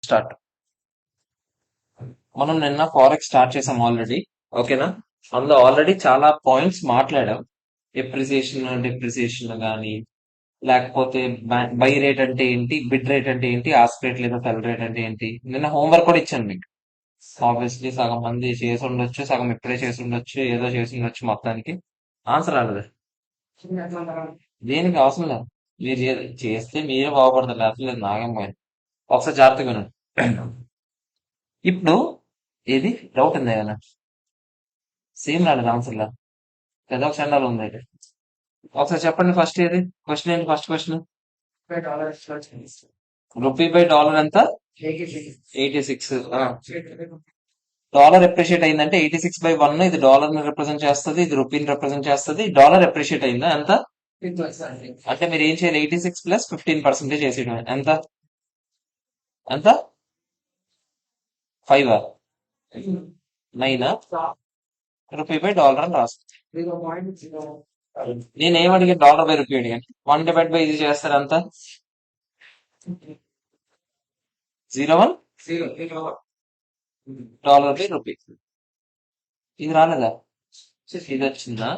Start. మనం నిన్న forex start చేసాం ఆల్రెడీ. ఓకేనా? అందులో ఆల్రెడీ చాలా పాయింట్స్ మాట్లాడాం. ఎప్రిసియేషన్ డిప్రిసియేషన్ కానీ, లేకపోతే బై రేట్ అంటే ఏంటి, బిడ్ రేట్ అంటే ఏంటి, ఆస్క్ రేట్ లేదా సెల్ రేట్ అంటే ఏంటి. నిన్న హోంవర్క్ కూడా ఇచ్చాను మీకు. ఆబ్వియస్లీ సగం మంది చేసి ఉండొచ్చు, సగం ఇప్పుడే చేసి ఉండొచ్చు, ఏదో చేసి ఉండొచ్చు. మొత్తానికి ఆన్సర్ రాలేదు. దేనికి అవసరం లేదు. మీరు చేస్తే మీరే బాగుపడతారు, లేకపోతే లేదు, నాగం పోయింది. ఒకసారి జాగ్రత్తగా వినండి. ఇప్పుడు ఏది డౌట్ ఉంది ఏమైనా? సేమ్ రాలేదు ఆన్సర్ లా, పెద్ద ఒక చండాలు ఉంది అయితే. ఒకసారి చెప్పండి, ఫస్ట్ ఏది క్వశ్చన్ ఏంటి? First question, rupee by dollar ఎంత? 86. డాలర్ ఎప్రిషియేట్ అయిందంటే 86/1 ఇది డాలర్ ని రిప్రజెంట్ చేస్తుంది, ఇది రూపీని రిప్రజెంట్ చేస్తుంది. డాలర్ ఎప్రిషియేట్ అయిందా ఎంత అంటే మీరు ఏం చేయాలి? 86 ప్లస్ 15% చేసేయడం. ఎంత ఎంత 5 9 రూపీ బై డాలర్ అని రాస్తుంది. నేనేం అడిగాను? డాలర్ బై రూపీ అడిగాను. 1/, ఇది చేస్తారు అంత 0.1 డాలర్ బై రూపీ. ఇది రాలేదా? ఇది వచ్చిందా?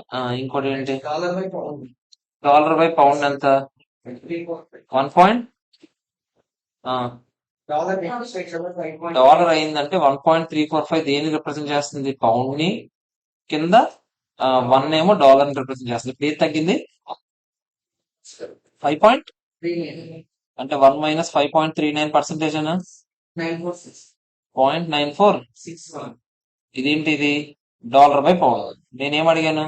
ఇంకోటి ఏంటి? డాలర్ బై పౌండ్ ఎంత? 1. డాలర్ అయిందంటే 1.345 దేని రిప్రజెంట్ చేస్తుంది? పౌండ్ ని. కింద 1 ఏమో డాలర్ ని రిప్రజెంట్ చేస్తుంది. ఇప్పుడు ఏది తగ్గింది? 5. అంటే 1 - 5.39% అనా? 0.94. ఇదేంటి? ఇది డాలర్ బై పౌండ్. నేనేం అడిగాను?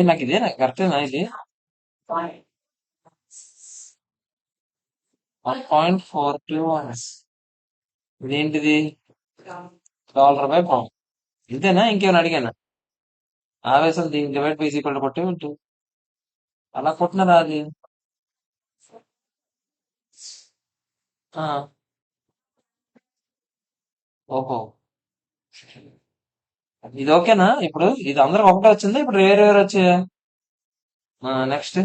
నాకు ఇదేనా కరెక్టేనా? ఇది 1.42. ఇదేంటిది? Dollar by pound. ఇంతేనా? ఇంకేమైనా అడిగానా? ఆవేశం దీనికి డివైడ్ బై ఈక్వల్ కొట్టే ఉంటుంది. అలా కొట్టినరా అది? ఓహో, ఇది ఓకేనా? ఇప్పుడు ఇది అందరికి ఒకటే వచ్చిందా? ఇప్పుడు వేరే వేరే వచ్చాయా? నెక్స్ట్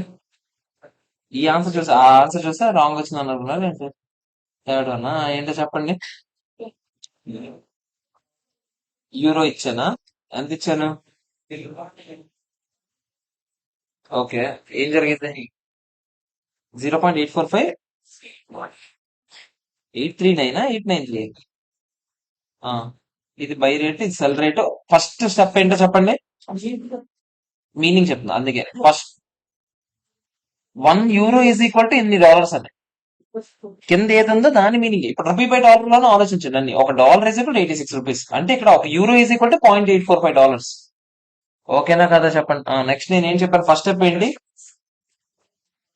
ఈ ఆన్సర్ చూసా, ఆ ఆన్సర్ చూసా రాంగ్ వచ్చింది అన్నారు ఏంటి? థర్డ్ వన్ ఏంటో చెప్పండి. యూరో ఇచ్చానా? ఎంత ఇచ్చాను? ఓకే, ఏం జరిగింది? 0.845 839 893. ఇది బై రేట్, ఇది సెల్ రేట్. ఫస్ట్ స్టెప్ ఏంటో చెప్పండి. మీనింగ్ చెప్తున్నా, అందుకే first 1 euro is equal to ఎన్ని డాలర్స్ అని కింద ఏది ఉందో దాని మీనింగ్. ఇప్పుడు రూపీ బై డాలర్ లోనే ఆలోచించండి అన్ని. ఒక డాలర్ ఈజ్ ఈక్వల్ 86 రూపీస్ అంటే ఇక్కడ ఒక యూరో ఈజ్ ఈక్వల్ టు $0.845. ఓకేనా కదా? చెప్పండి. నెక్స్ట్ నేను ఏం చెప్పాను? ఫస్ట్ స్టెప్ ఏంటి?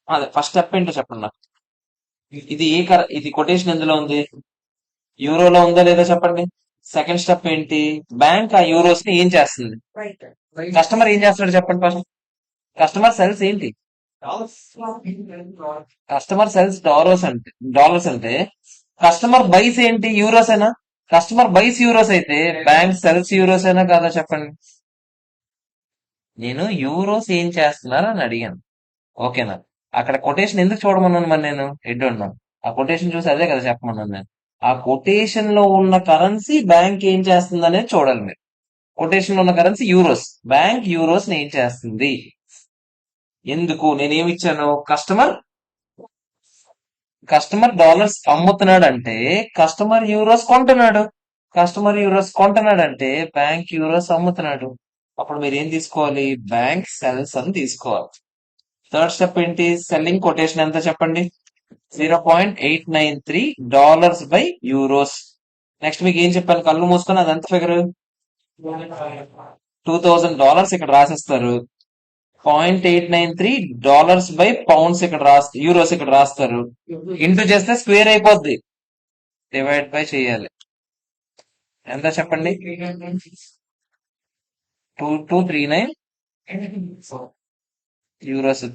అదే ఫస్ట్ స్టెప్ ఏంటో చెప్పండి నాకు. ఇది ఇది కొటేషన్ ఎందులో ఉంది? యూరోలో ఉందా లేదా చెప్పండి. సెకండ్ స్టెప్ ఏంటి? బ్యాంక్ ఆ యూరోస్ ని ఏం చేస్తుంది? కస్టమర్ ఏం చేస్తున్నాడు చెప్పండి ఫస్ట్. కస్టమర్ సెల్స్ ఏంటి? కస్టమర్ సెల్స్ డాలర్స్ అంటే కస్టమర్ బైస్ ఏంటి? యూరోస్ అయినా? కస్టమర్ బైస్ యూరోస్ అయితే బ్యాంక్ సెల్స్ యూరోస్ అయినా కాదా చెప్పండి. నేను యూరోస్ ఏం చేస్తున్నారు అని అడిగాను. ఓకేనా? అక్కడ కొటేషన్ ఎందుకు చూడమన్నాను మరి? నేను ఎడ్డున్నాను. ఆ కొటేషన్ చూసి అదే కదా చెప్పమన్నాను నేను. ఆ కొటేషన్ లో ఉన్న కరెన్సీ బ్యాంక్ ఏం చేస్తుంది అనేది చూడాలి మీరు. కొటేషన్ లో ఉన్న కరెన్సీ యూరోస్. బ్యాంక్ యూరోస్ ఏం చేస్తుంది? ఎందుకు? నేనేమి ఇచ్చాను? కస్టమర్ డాలర్స్ అమ్ముతున్నాడు అంటే కస్టమర్ యూరోస్ కొంటున్నాడు. కస్టమర్ యూరోస్ కొంటున్నాడు అంటే బ్యాంక్ యూరోస్ అమ్ముతున్నాడు. అప్పుడు మీరు ఏం తీసుకోవాలి? బ్యాంక్ సెల్స్ అని తీసుకోవాలి. థర్డ్ స్టెప్ ఏంటి? సెల్లింగ్ కొటేషన్ ఎంత చెప్పండి? 0.893 డాలర్స్ బై యూరోస్. నెక్స్ట్ మీకు ఏం చెప్పాను? కళ్ళు మూసుకొని అది ఎంత ఫిగర్? $2,000 ఇక్కడ రాసేస్తారు. 0.893 డాలర్స్ బై పౌండ్స్ ఇక్కడ యూరోస్ ఇక్కడ రాస్తారు. ఇంటూ చేస్తే స్క్వేర్ అయిపోద్ది. డివైడ్ బై చేయాలి. ఎంత చెప్పండి? 2239 యూరోస్.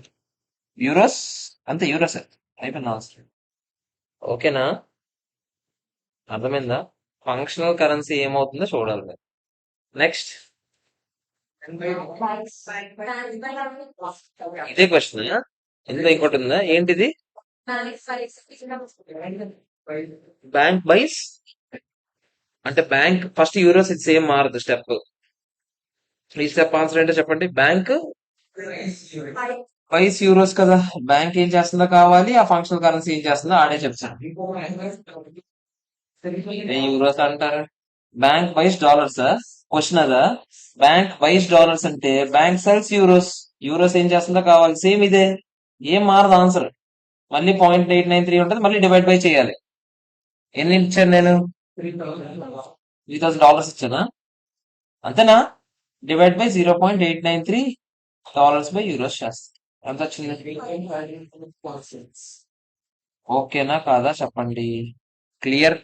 యూరోస్ అంతే, యూరోస్ అయిపోయింది ఆన్సర్. ఓకేనా? అర్థమైందా? ఫంక్షనల్ కరెన్సీ ఏమవుతుందో చూడాలి మీరు. నెక్స్ట్ ఇదే క్వశ్చన్. ఇందులో ఇంకోటి ఉందా? ఏంటిది? బ్యాంక్ బైస్ అంటే బ్యాంక్ ఫస్ట్ యూరోస్ ఇది సేమ్ మారదు స్టెప్. ఈ స్టెప్ ఆన్సర్ ఏంటో చెప్పండి. బ్యాంక్ బైస్ యూరోస్ కదా. బ్యాంక్ ఏం చేస్తుందో కావాలి, ఆ ఫంక్షనల్ కరెన్సీ ఏం చేస్తుందో ఆడే చెప్తాను. ఏ యూరోస్ అంటారు. Bank buys dollars. క్వశ్చన్ అదా. బ్యాంక్ బైస్ డాలర్స్ అంటే బ్యాంక్ సెల్స్ యూరోస్. యూరోస్ ఏం చేస్తుందో కావాలి. సేమ్ ఇదే, ఏం మారదు ఆన్సర్. మళ్ళీ 0.893 ఉంటుంది, మళ్ళీ డివైడ్ బై చేయాలి. ఎన్ని ఇచ్చాను నేను? $3,000 ఇచ్చానా? అంతేనా? డివైడ్ బై $0.893 బై యూరోస్ చేస్తా. ఎంత వచ్చింది? ఓకేనా కాదా చెప్పండి. క్లియర్.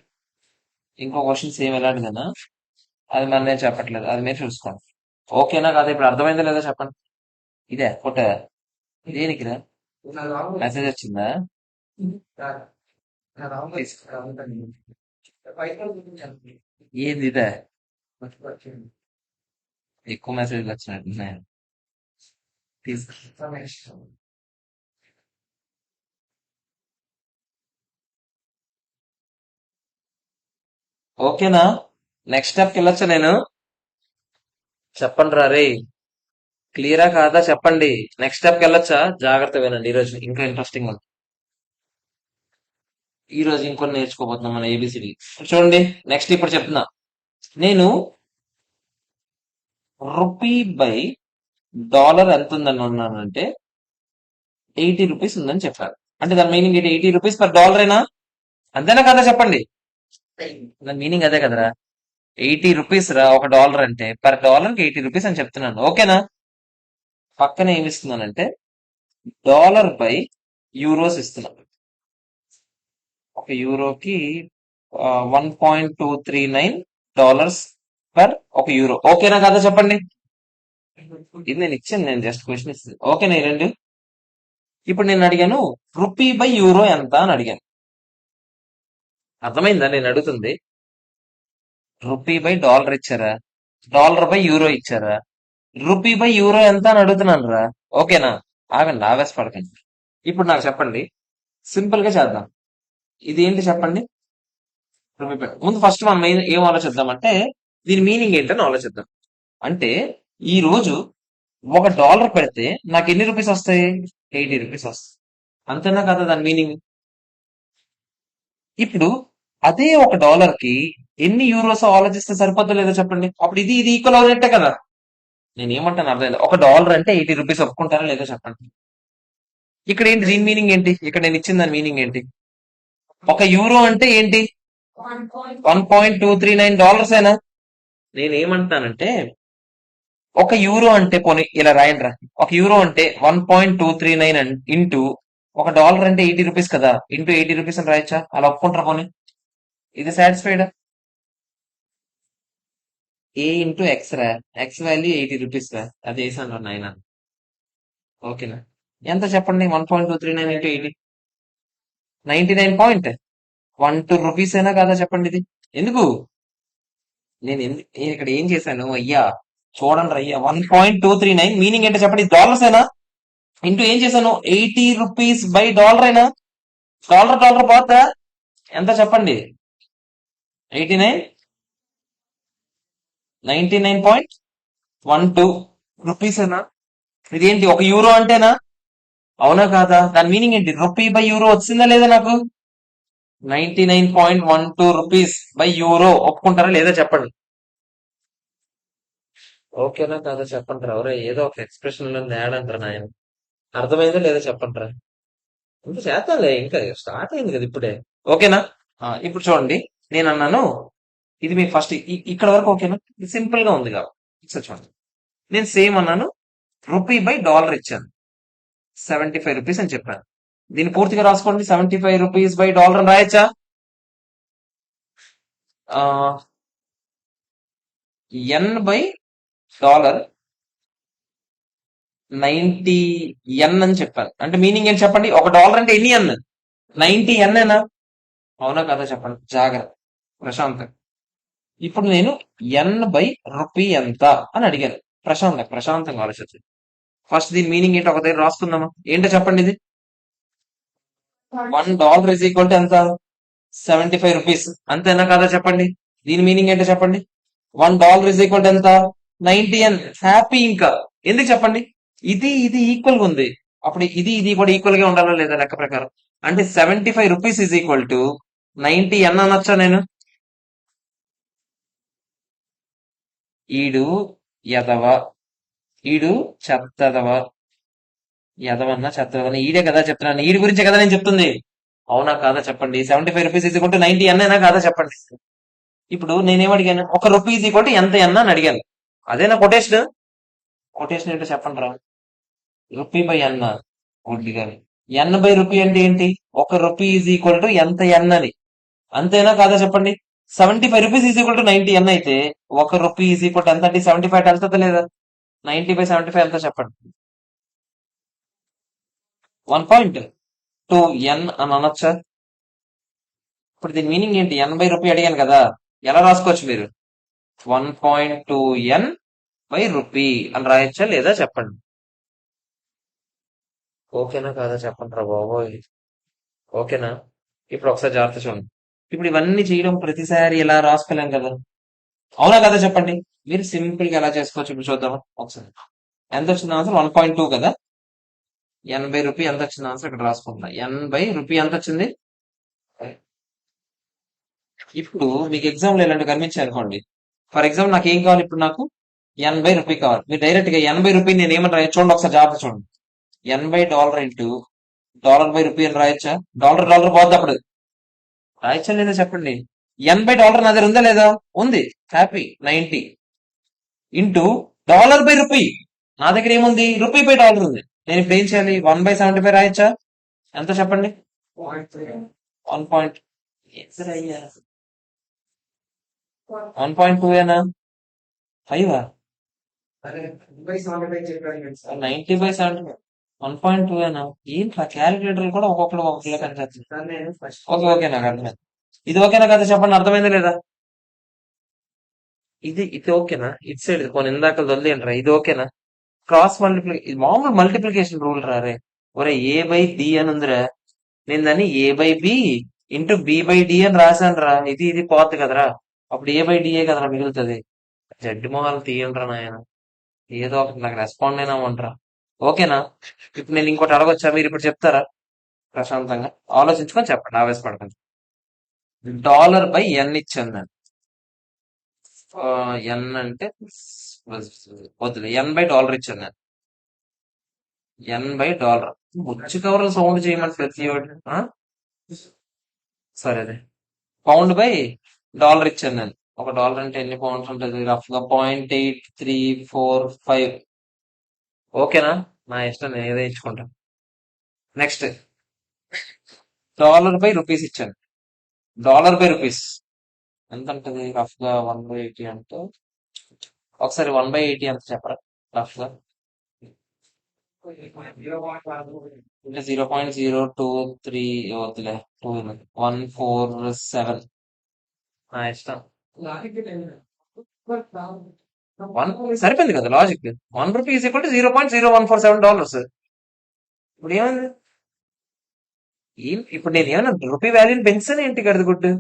ఇంకో క్వశ్చన్ సేమ్ ఎలాంటిదేనా? అది మరి నేను చెప్పట్లేదు, అది మీరు చూసుకోండి. ఓకేనా కాదా? ఇప్పుడు అర్థమైందా లేదా చెప్పండి. ఇదే ఫోటో దేనికిరా? మెసేజ్ వచ్చిందా? ఏంది ఇదే? ఎక్కువ మెసేజ్లు వచ్చినట్టున్నాయి. తీసుకు ఓకేనా? నెక్స్ట్ స్టెప్కి వెళ్ళొచ్చా నేను? చెప్పండి రా రే. క్లియరా కాదా చెప్పండి. నెక్స్ట్ స్టెప్కి వెళ్ళొచ్చా? జాగ్రత్త వినండి, ఈరోజు ఇంకా ఇంట్రెస్టింగ్ ఉంది. ఈ రోజు ఇంకొన్ని నేర్చుకోబోతున్నాం మన ఏబిసిడి. చూడండి, నెక్స్ట్ ఇప్పుడు చెప్తున్నా. నేను రూపీ బై డాలర్ ఎంత ఉందని అన్నానంటే 80 రూపీస్ ఉందని చెప్పారు. అంటే దాని మీనింగ్ ఏంటి? 80 రూపీస్ పర్ డాలరేనా? అంతేనా కదా చెప్పండి. దాని మీనింగ్ అదే కదరా. 80 రూపీస్ రా ఒక డాలర్ అంటే. పర్ డాలర్ కి 80 రూపీస్ అని చెప్తున్నాను. ఓకేనా? పక్కన ఏమి ఇస్తున్నానంటే డాలర్ బై యూరోస్ ఇస్తున్నాను. ఒక యూరోకి $1.239 ఒక యూరో. ఓకేనా కదా చెప్పండి. ఇది నేను ఇచ్చాను, నేను జస్ట్ క్వశ్చన్ ఇస్తాను. ఓకేనా ఈ రెండు? ఇప్పుడు నేను అడిగాను రూపీ బై యూరో ఎంత అని అడిగాను. అర్థమైందా నేను అడుగుతుంది? రూపీ బై డాలర్ ఇచ్చారా, డాలర్ బై యూరో ఇచ్చారా, రూపీ బై యూరో ఎంత అని అడుగుతున్నాను రా. ఓకేనా? ఆగండి, ఆవేశపడకండి. ఇప్పుడు నాకు చెప్పండి, సింపుల్ గా చేద్దాం. ఇది ఏంటి చెప్పండి. రూపీ బై ముందు ఫస్ట్ మనం ఏం ఆలోచిద్దామంటే దీని మీనింగ్ ఏంటని ఆలోచిద్దాం. అంటే ఈ రోజు ఒక డాలర్ పెడితే నాకు ఎన్ని రూపీస్ వస్తాయి? 80 రూపీస్ వస్తాయి. అంతేనా కదా దాని మీనింగ్? ఇప్పుడు అదే ఒక డాలర్ కి ఎన్ని యూరోస్ ఆలోచిస్తే సరిపోద్దో లేదో చెప్పండి. అప్పుడు ఇది ఇది ఈక్వల్ అవునట్టే కదా. నేను ఏమంటాను అర్థం లేదు. ఒక డాలర్ అంటే 80 రూపీస్ ఒప్పుకుంటారా లేదో చెప్పండి. ఇక్కడ ఏంటి దీని మీనింగ్ ఏంటి? ఇక్కడ నేను ఇచ్చిన దాని మీనింగ్ ఏంటి? ఒక యూరో అంటే ఏంటి? $1.239 ఏనా? నేను ఏమంటానంటే ఒక యూరో అంటే పోనీ ఇలా రాయండి రా. ఒక యూరో అంటే 1.239 ఇంటూ ఒక డాలర్ అంటే 80 రూపీస్ కదా, ఇంటూ 80 రూపీస్ అని రాయొచ్చా? అలా ఒప్పుకుంటారా పోనీ? ఇది సాటిస్ఫైడ్? ఏ ఇంటూ ఎక్స్ రా. ఎక్స్ వాల్యూ 80 రూపీస్ రా. అది వేసాను నాయన. ఓకేనా? ఎంత చెప్పండి? 1.239 ఇంటూ 80 99.12 రూపీస్ అయినా కదా చెప్పండి ఇది. ఎందుకు? నేను ఇక్కడ ఏం చేశాను అయ్యా? చూడండి అయ్యా, 1.239 మీనింగ్ ఏంటో చెప్పండి. డాలర్స్ అయినా ఇంటూ ఏం చేశాను? 80 రూపీస్ బై డాలర్ అయినా. డాలర్ డాలర్ పోతా ఎంత చెప్పండి? 89 99.12 రూపీస్ అయినా. ఇదేంటి ఒక యూరో అంటేనా? అవునా కాదా? దాని మీనింగ్ ఏంటి? రూపీ బై యూరో వచ్చిందా లేదా నాకు? 99.12 రూపీస్ బై యూరో. ఒప్పుకుంటారా లేదా చెప్పండి. ఓకేనా కాదా చెప్పండి రా. ఎవరో ఏదో ఒక ఎక్స్ప్రెషన్ లో యాడ్ అంటారు నాయన. అర్థమైందా లేదా చెప్పండి రా. ఇంకా చేద్దాంలే, ఇంకా స్టార్ట్ అయింది కదా ఇప్పుడే. ఓకేనా? ఇప్పుడు చూడండి, నేను అన్నాను ఇది మీకు ఫస్ట్ ఇక్కడ వరకు ఓకేనా? ఇది సింపుల్ గా ఉంది కాబట్టి ఒకసారి చూడండి. నేను సేమ్ అన్నాను రూపీ బై డాలర్ ఇచ్చాను 75 రూపీస్ అని చెప్పాను. దీన్ని పూర్తిగా రాసుకోండి. 75 రూపీస్ బై డాలర్ అని రాయొచ్చా? ఎన్ బై డాలర్ 90 ఎన్ అని చెప్పాను. అంటే మీనింగ్ ఏంటి చెప్పండి? ఒక డాలర్ అంటే ఎన్ని ఎన్? 90 ఎన్ ఏనా? అవునా కదా చెప్పండి. జాగ్రత్త, ప్రశాంత్. ఇప్పుడు నేను ఎన్ బై రూపీ ఎంత అని అడిగాను. ప్రశాంతంగా ఆలోచించండి. ఫస్ట్ దీని మీనింగ్ ఏంటో ఒక దగ్గర రాసుకుందామా? ఏంటో చెప్పండి ఇది. $1 ఈజ్ ఈక్వల్ టు ఎంత? 75 రూపీస్. అంతేనా కాదా చెప్పండి. దీని మీనింగ్ ఏంటో చెప్పండి. $1 ఈజ్ ఈక్వల్ టు ఎంత? 90 హ్యాపీ. ఇంకా ఎందుకు చెప్పండి. ఇది ఇది ఈక్వల్ గా ఉంది. అప్పుడు ఇది ఇది కూడా ఈక్వల్ గా ఉండాలా లేదా లెక్క ప్రకారం. అంటే 75 రూపీస్ ఈజ్ ఈక్వల్ టు 90 అనొచ్చా నేను? ఈడు ఎదవ, ఈడు చెత్తదవ, ఎదవన్నా చెత్తదవన్నా ఈడే కదా చెప్తున్నాను. ఈడి గురించే కదా నేను చెప్తుంది. అవునా కాదా చెప్పండి. 75 రూపీస్ ఈజ్ ఈక్వల్ టు 90 అన్నైనా కాదా చెప్పండి. ఇప్పుడు నేనేం అడిగాను? ₹1 ఈజ్ ఈక్వల్ టు ఎంత అన్న అని అడిగాను. అదేనా కొటేషన్? కొటేషన్ ఏంటో చెప్పండి రా. రూపీ బై అన్న గుడ్డి గాని. ఎన్ బై రూపీ అంటే ఏంటి? ₹1 ఈజ్ ఈక్వల్ టు ఎంత ఎన్ అని. అంతేనా కాదా చెప్పండి. 75 రూపీస్ ఈజ్ ఈక్వల్ టు 90 ఎన్ అయితే ₹1 ఈజ్ ఈక్వల్ టు ఎంత అంటే 75 వెళ్తుందా లేదా? 90/75 ఎంత చెప్పండి. 1.2 ఎన్ అని అనొచ్చా? ఇప్పుడు దీని మీనింగ్ ఏంటి? ఎన్ బై రూపీ అడిగాను కదా, ఎలా రాసుకోవచ్చు మీరు? 1.2 ఎన్ బై రూపీ అని రాయొచ్చా లేదా చెప్పండి. ఓకేనా కాదా చెప్పండి రా బాబోయ్. ఓకేనా? ఇప్పుడు ఒకసారి జాగ్రత్త చూడండి. ఇప్పుడు ఇవన్నీ చేయడం ప్రతిసారి ఇలా రాసుకోలేం కదా. అవునా కదా చెప్పండి. మీరు సింపుల్ గా ఎలా చేసుకోవచ్చు ఇప్పుడు చూద్దాం ఒకసారి. ఎంత వచ్చింది ఆన్సర్? 1.2 కదా. ఎన్ బై రూపీ ఎంత వచ్చింది ఆన్సర్ ఇక్కడ రాసుకుంటున్నా. ఎన్ బై రూపీ ఎంత వచ్చింది? ఇప్పుడు మీకు ఎగ్జామ్ లో ఇలాంటి కనిపించాయి అనుకోండి. ఫర్ ఎగ్జాంపుల్ నాకు ఏం కావాలి ఇప్పుడు? నాకు $80 కావాలి. మీరు డైరెక్ట్ గా $80 నేను ఏమని రాయొచ్చు చూడండి ఒకసారి జాగ్రత్త చూడండి. $80 ఇంటూ $బై రూపీ అని రాయొచ్చా? డాలర్ డాలర్ పోద్ది అప్పుడు. రాయొచ్చా లేదా చెప్పండి. $80 నా దగ్గర ఉందా లేదా? ఉంది. హ్యాపీ. 90 into $by rupee. నా దగ్గర ఏముంది? రూపీ బై డాలర్ ఉంది. నేను ఇప్పుడు ఏం చేయాలి? 1/75 రాయొచ్చా? ఎంత చెప్పండి. 1. 1.2 ఏనా? 5 90/70 1.2 ఏనా? ఏంట్రా క్యాలిక్యులేటర్ కూడా ఒక్కొక్కరు ఒక్కొక్కలా కనిపిస్తుంది. ఓకే ఓకే నాకు అర్థమైంది. ఇది ఓకేనా కదా చెప్పండి. అర్థమైందా లేదా? ఇది ఇది ఓకేనా? ఇటు సైడ్ కొన్ని ఇందాక వదిలేంట్రా. ఇది ఓకేనా? క్రాస్ మల్టిప్లికేషన్ ఇది మామూలు మల్టిప్లికేషన్ రూల్ రారే. ఒరే ఏ బై డి అని ఉందిరా. నేను దాన్ని A by B into B by D అని రాశాను రా. ఇది ఇది పోద్ది కదరా. అప్పుడు ఏ బై డిఏ కదరా మిగులుతుంది. జడ్డి మొహాలు తీయండిరా నాయన. ఏదో ఒకటి నాకు రెస్పాండ్ అయినా ఉంటారా. ఓకేనా? ఇప్పుడు నేను ఇంకోటి అడగొచ్చా? మీరు ఇప్పుడు చెప్తారా? ప్రశాంతంగా ఆలోచించుకొని చెప్పండి. ఆవేశపడకండి. $బై ఎన్ ఇచ్చాను నేను. ఎన్ అంటే వద్దులే. $బై ఇచ్చాను నేను. $బై. బుచ్చి కవర్లు సౌండ్ చేయమని ప్రతి ఒక్కటి. సరే అదే. £బై ఇచ్చాను నేను. ఒక డాలర్ అంటే ఎన్ని పౌండ్స్ ఉంటుంది? రఫ్ గా 0.8345. ఓకేనా? నా ఇష్టం, నేను ఏదో ఇచ్చుకుంటా. నెక్స్ట్ $బై రూపీస్ ఇచ్చాను. $బై రూపీస్ ఎంత ఉంటుంది రఫ్ గా? 1/80 అంటే ఒకసారి 1/80 ఎంత చెప్పరా రఫ్ గా? అంటే 0.023 వద్దులే. 2147. నా ఇష్టం. వన్ సరిపోయింది కదా లాజిక్. ₹1 is equal to $0.0147. ఇప్పుడు ఏమైంది? ఇప్పుడు నేను ఏమైనా రూపీ వాల్యూని పెంచాను ఏంటి గడిదిగుడ్డు?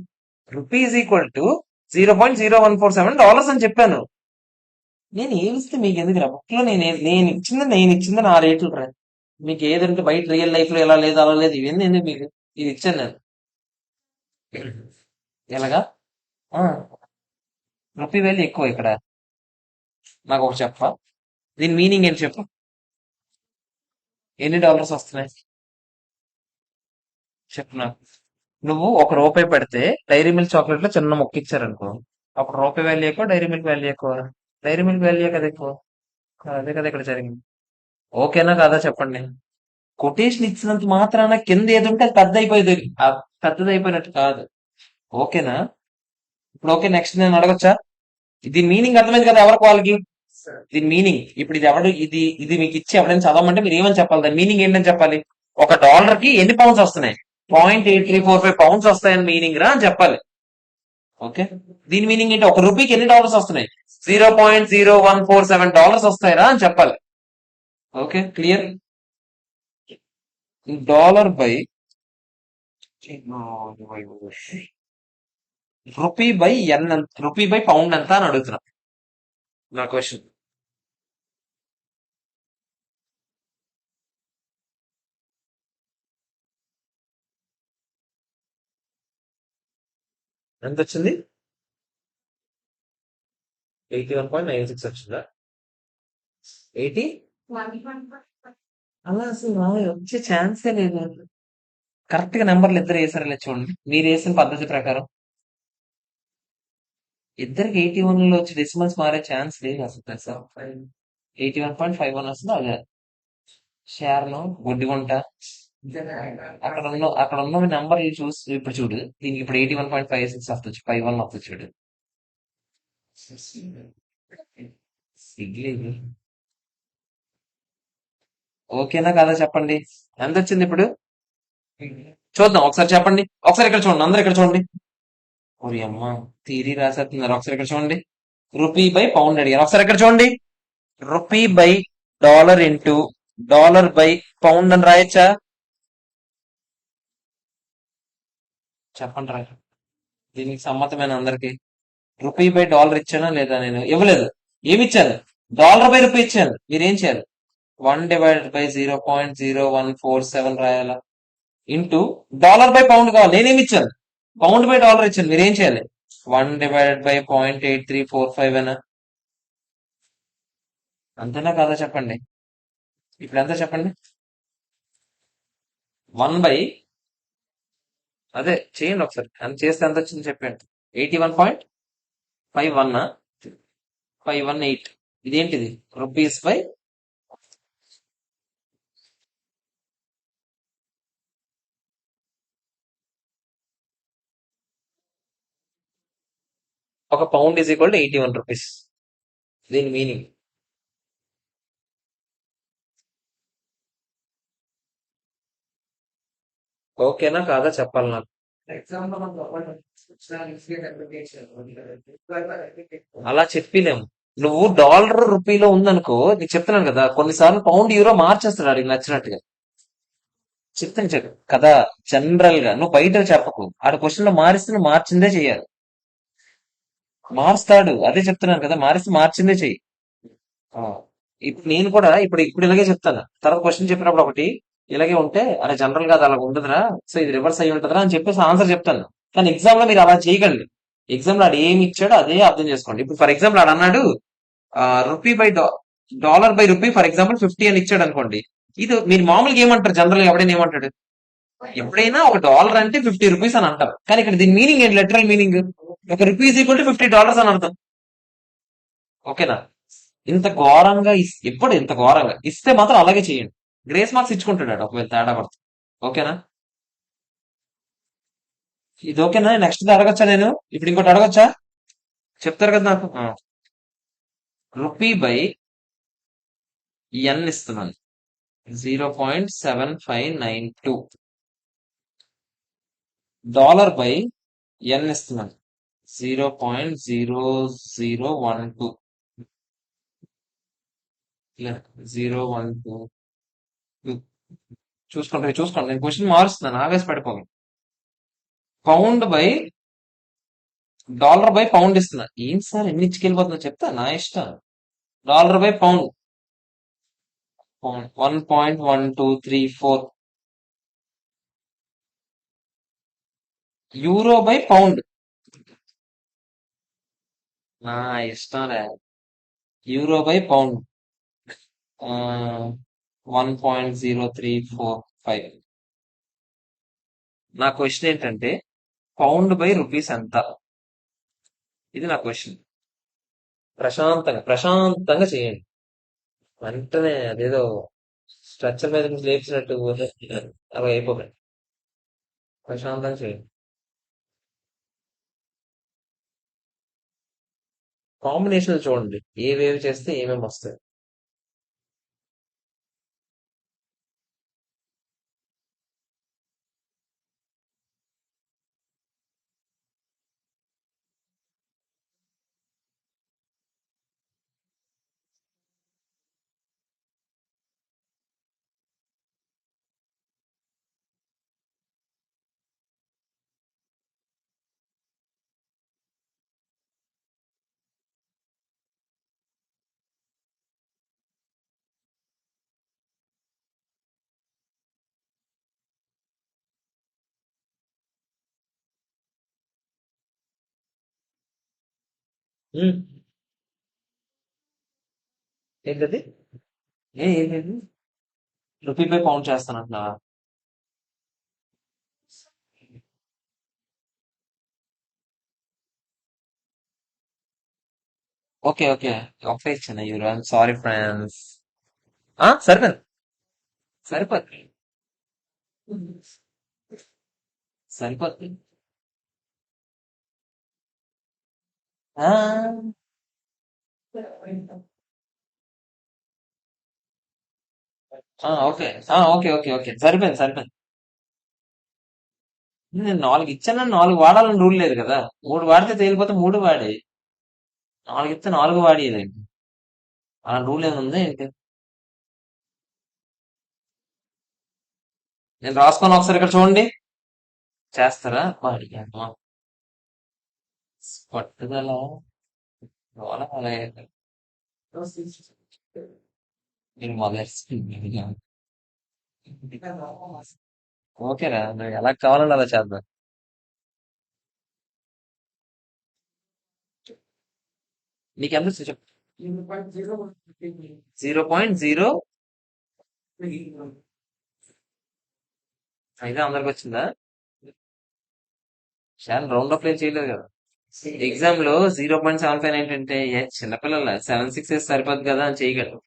రూపీ ఈజ్ ఈక్వల్ టు $0.0147 అని చెప్పాను. నేను ఏమిస్తే మీకు ఎందుకు రా? బుక్ లో నేను ఇచ్చింది నా రేట్లు రా. మీకు ఏదంటే బయట రియల్ లైఫ్ లో ఎలా లేదు అలా లేదు ఇవన్నీ ఎందుకు మీకు? ఇది ఇచ్చాను నేను. ఎలాగా? రూపీ వాల్యూ ఎక్కువ ఇక్కడ. నాకు ఒకటి చెప్పా. దీని మీనింగ్ ఏంటి చెప్పు. ఎన్ని డాలర్స్ వస్తున్నాయి చెప్పు నాకు. నువ్వు ₹1 పెడితే డైరీ మిల్క్ చాక్లెట్ లో చిన్న మొక్క ఇచ్చారనుకో, అప్పుడు రూపీ వాల్యూ ఎక్కువ, డైరీ మిల్క్ వాల్యూ ఎక్కువ. డైరీ మిల్క్ వాల్యూ కదా ఎక్కువ. అదే కదా ఇక్కడ జరిగింది. ఓకేనా కాదా చెప్పండి. కొటేషన్ ఇచ్చినంత మాత్రాన కింద ఏది ఉంటే అది పెద్ద అయిపోయేది, పెద్దది అయిపోయినట్టు కాదు. ఓకేనా? ఇప్పుడు ఓకే. నెక్స్ట్ నేను అడగొచ్చా? దీని మీనింగ్ అర్థమైంది కదా ఎవరికి వాళ్ళకి. దీని మీనింగ్ ఇప్పుడు ఇది ఎవడు ఇది ఇది మీకు ఇచ్చి ఎవరైనా చదవమంటే మీరు ఏమని చెప్పాలి? దాని మీనింగ్ ఏంటని చెప్పాలి. $1 కి ఎన్ని పౌండ్స్ వస్తున్నాయి? 0.8345 పౌండ్స్ వస్తాయని మీనింగ్ రా అని చెప్పాలి. ఓకే. దీని మీనింగ్ ఏంటి? ₹1 ఎన్ని డాలర్స్ వస్తున్నాయి? $0.0147 వస్తాయిరా అని చెప్పాలి. Okay clear. $బై rupee by yen rupee by pound ఎంత అని అడుగుతున్నా నా క్వశ్చన్. ఎంత వచ్చింది? 81.96 వచ్చిందా? 80. అలా అసలు వచ్చే ఛాన్సే లేదు. కరెక్ట్ గా నెంబర్లు ఇద్దరు వేసారలే చూడండి, మీరు వేసిన పద్ధతి ప్రకారం ఇద్దరికి 81 లో వచ్చి డెసిమల్స్ మారే ఛాన్స్ లేదు అసలు తెలుసా. 81.51 వస్తుంది. అదే షేర్ లో గుడ్డిగుంట. అక్కడ ఉన్న నెంబర్ చూసి ఇప్పుడు చూడు, దీనికి ఇప్పుడు 81.56 వస్తుంది, 51 వస్తుంది చూడు. సిగ్లేదు. ఓకేనా కదా చెప్పండి, ఎంత వచ్చింది ఇప్పుడు చూద్దాం. ఒకసారి చెప్పండి, ఒకసారి ఇక్కడ చూడండి, అందరు ఇక్కడ చూడండి. ఓరి అమ్మ, తీరి రాసేస్తున్నారు. ఒకసారి ఇక్కడ చూడండి, రూపీ బై పౌండ్ అడిగారు. ఒకసారి ఇక్కడ చూడండి, rupee by dollar into dollar by pound అని రాయొచ్చా? చెప్పండి రా, దీనికి సమ్మతమైన అందరికి. రూపీ బై డాలర్ ఇచ్చానా లేదా? నేను ఇవ్వలేదు. ఏమి ఇచ్చాను? డాలర్ బై రూపీ ఇచ్చాను. మీరేం చేయాలి? 1/0.0147 రాయాలా? ఇంటూ డాలర్ బై పౌండ్ కావాలి. నేనేమి ఇచ్చాను? పౌండ్ బై డాలర్ ఇచ్చాను. మీరేం చేయాలి? 1/0.8345 అనా? అంతేనా కాదా చెప్పండి. ఇప్పుడు ఎంత చెప్పండి? 1 బై, అదే చేయండి ఒకసారి, ఎంత చేస్తే ఎంత వచ్చింది చెప్పండి. 81.51, 518. ఇదేంటిది? రూపీస్ బై ఒక pound is equal to 81 rupees. దీని మీనింగ్ ఓకేనా కాదా చెప్పాలి నాకు. అలా చెప్పలేము. నువ్వు డాలర్ రూపీలో ఉందనుకో, నీకు చెప్తున్నాను కదా, కొన్నిసార్లు పౌండ్ యూరో మార్చేస్తాడు అడిగి నచ్చినట్టుగా. చెప్తాను కదా, జనరల్ గా నువ్వు బయట చెప్పకు. ఆడ క్వశ్చన్ లో మారిస్తే నువ్వు మార్చిందే చెయ్యాలి. మారుస్తాడు, అదే చెప్తున్నాను కదా, మారిస్తే మార్చిందే చెయ్యి. ఆ, ఇప్పుడు నేను కూడా ఇప్పుడు ఇప్పుడు ఇలాగే చెప్తాను. తర్వాత క్వశ్చన్ చెప్పినప్పుడు ఒకటి ఇలాగే ఉంటే, అరే జనరల్ గా అది అలా ఉండదురా, సో ఇది రివర్స్ అయి ఉంటుందిరా అని చెప్పేసి ఆన్సర్ చెప్తాను. కానీ ఎగ్జామ్ లో మీరు అలా చేయకండి. ఎగ్జామ్ లో ఆడు ఏమి ఇచ్చాడో అదే అర్థం చేసుకోండి. ఇప్పుడు ఫర్ ఎగ్జాంపుల్ ఆడు అన్నాడు rupee by dollar by rupee for example 50 అని ఇచ్చాడు అనుకోండి. ఇది మీరు మామూలుగా ఏమంటారు? జనరల్ గా ఎవడైనా ఏమంటాడు? ఎప్పుడైనా ఒక డాలర్ అంటే 50 రూపీస్ అని అంటారు. కానీ ఇక్కడ దీని మీనింగ్ ఏంటి? లిటరల్ మీనింగ్ ఒక రూపీస్ ఈక్వల్ టు $50 అని అర్థం. ఓకేనా? ఇంత ఘోరంగా ఎప్పుడు ఇంత ఘోరంగా ఇస్తే మాత్రం అలాగే చేయండి. గ్రేస్ మార్క్స్ ఇచ్చుకుంటాడు ఒకవేళ తేడా పడుతుంది. ఓకేనా? ఇది ఓకేనా? నెక్స్ట్ అడగచ్చా నేను? ఇప్పుడు ఇంకోటి అడగచ్చా? చెప్తారు కదా నాకు. రూపీ బై ఎన్ ఇస్తున్నాను, 0.7592. డాలర్ బై ఎన్ ఇస్తున్నాను, 0.0012. 012. చూసుకోండి చూసుకోండి, నేను క్వశ్చన్ మారుస్తున్నాను, ఆవేశ పడిపోను. Pound by dollar by pound ఇస్తున్నా. ఏం సార్ ఎన్ని ఇచ్చుకెళ్ళిపోతున్నా చెప్తా, నా ఇష్టం. Dollar by pound 1.1234. Euro by pound నా ఇష్టం రే. Euro by pound 1.0345. నా క్వశ్చన్ ఏంటంటే పౌండ్ బై రూపీస్ ఎంత? ఇది నా క్వశ్చన్. ప్రశాంతంగా ప్రశాంతంగా చేయండి. వెంటనే అదేదో స్ట్రక్చర్ మీద నుంచి లేచినట్టు అలా అయిపోకండి. ప్రశాంతంగా చేయండి. కాంబినేషన్ చూడండి, ఏవేవి చేస్తే ఏమేమి వస్తాయి. ఉమ్, ఏంటది? ఏంటది? రూపీపై కౌంట్ చేస్తానంటున్నా. Okay okay. ఒకటే ఇచ్చాను యూరో. Sorry friends. సరిపోయింది. సరిపోద్ది. సరిపోద్ది. ఆ, ఓకే. Okay okay okay. సరిపోయింది సరిపోయింది. నేను నాలుగు ఇచ్చానని నాలుగు వాడాలని రూల్ లేదు కదా. మూడు వాడితే తేలిపోతే మూడు వాడి. నాలుగు ఇస్తే నాలుగు వాడి. అలా రూల్ ఏముంది ఏంటి? నేను రాసుకొని ఒకసారి ఇక్కడ చూడండి. చేస్తారా వాడి అమ్మ. పట్టుదల. అలాగే. మీరు మొదలు. ఓకేరా, నువ్వు ఎలా కావాలంటే అలా చేద్దాం. నీకెంత చెప్పు. 0.0. అయితే అందరికి వచ్చిందా? చాలా రౌండ్ ఆఫ్ చేయలేదు కదా. ఎగ్జామ్ లో 0.75 ఏంటంటే చిన్నపిల్లల 7 6 సరిపోద్ది కదా అని చేయగలరు.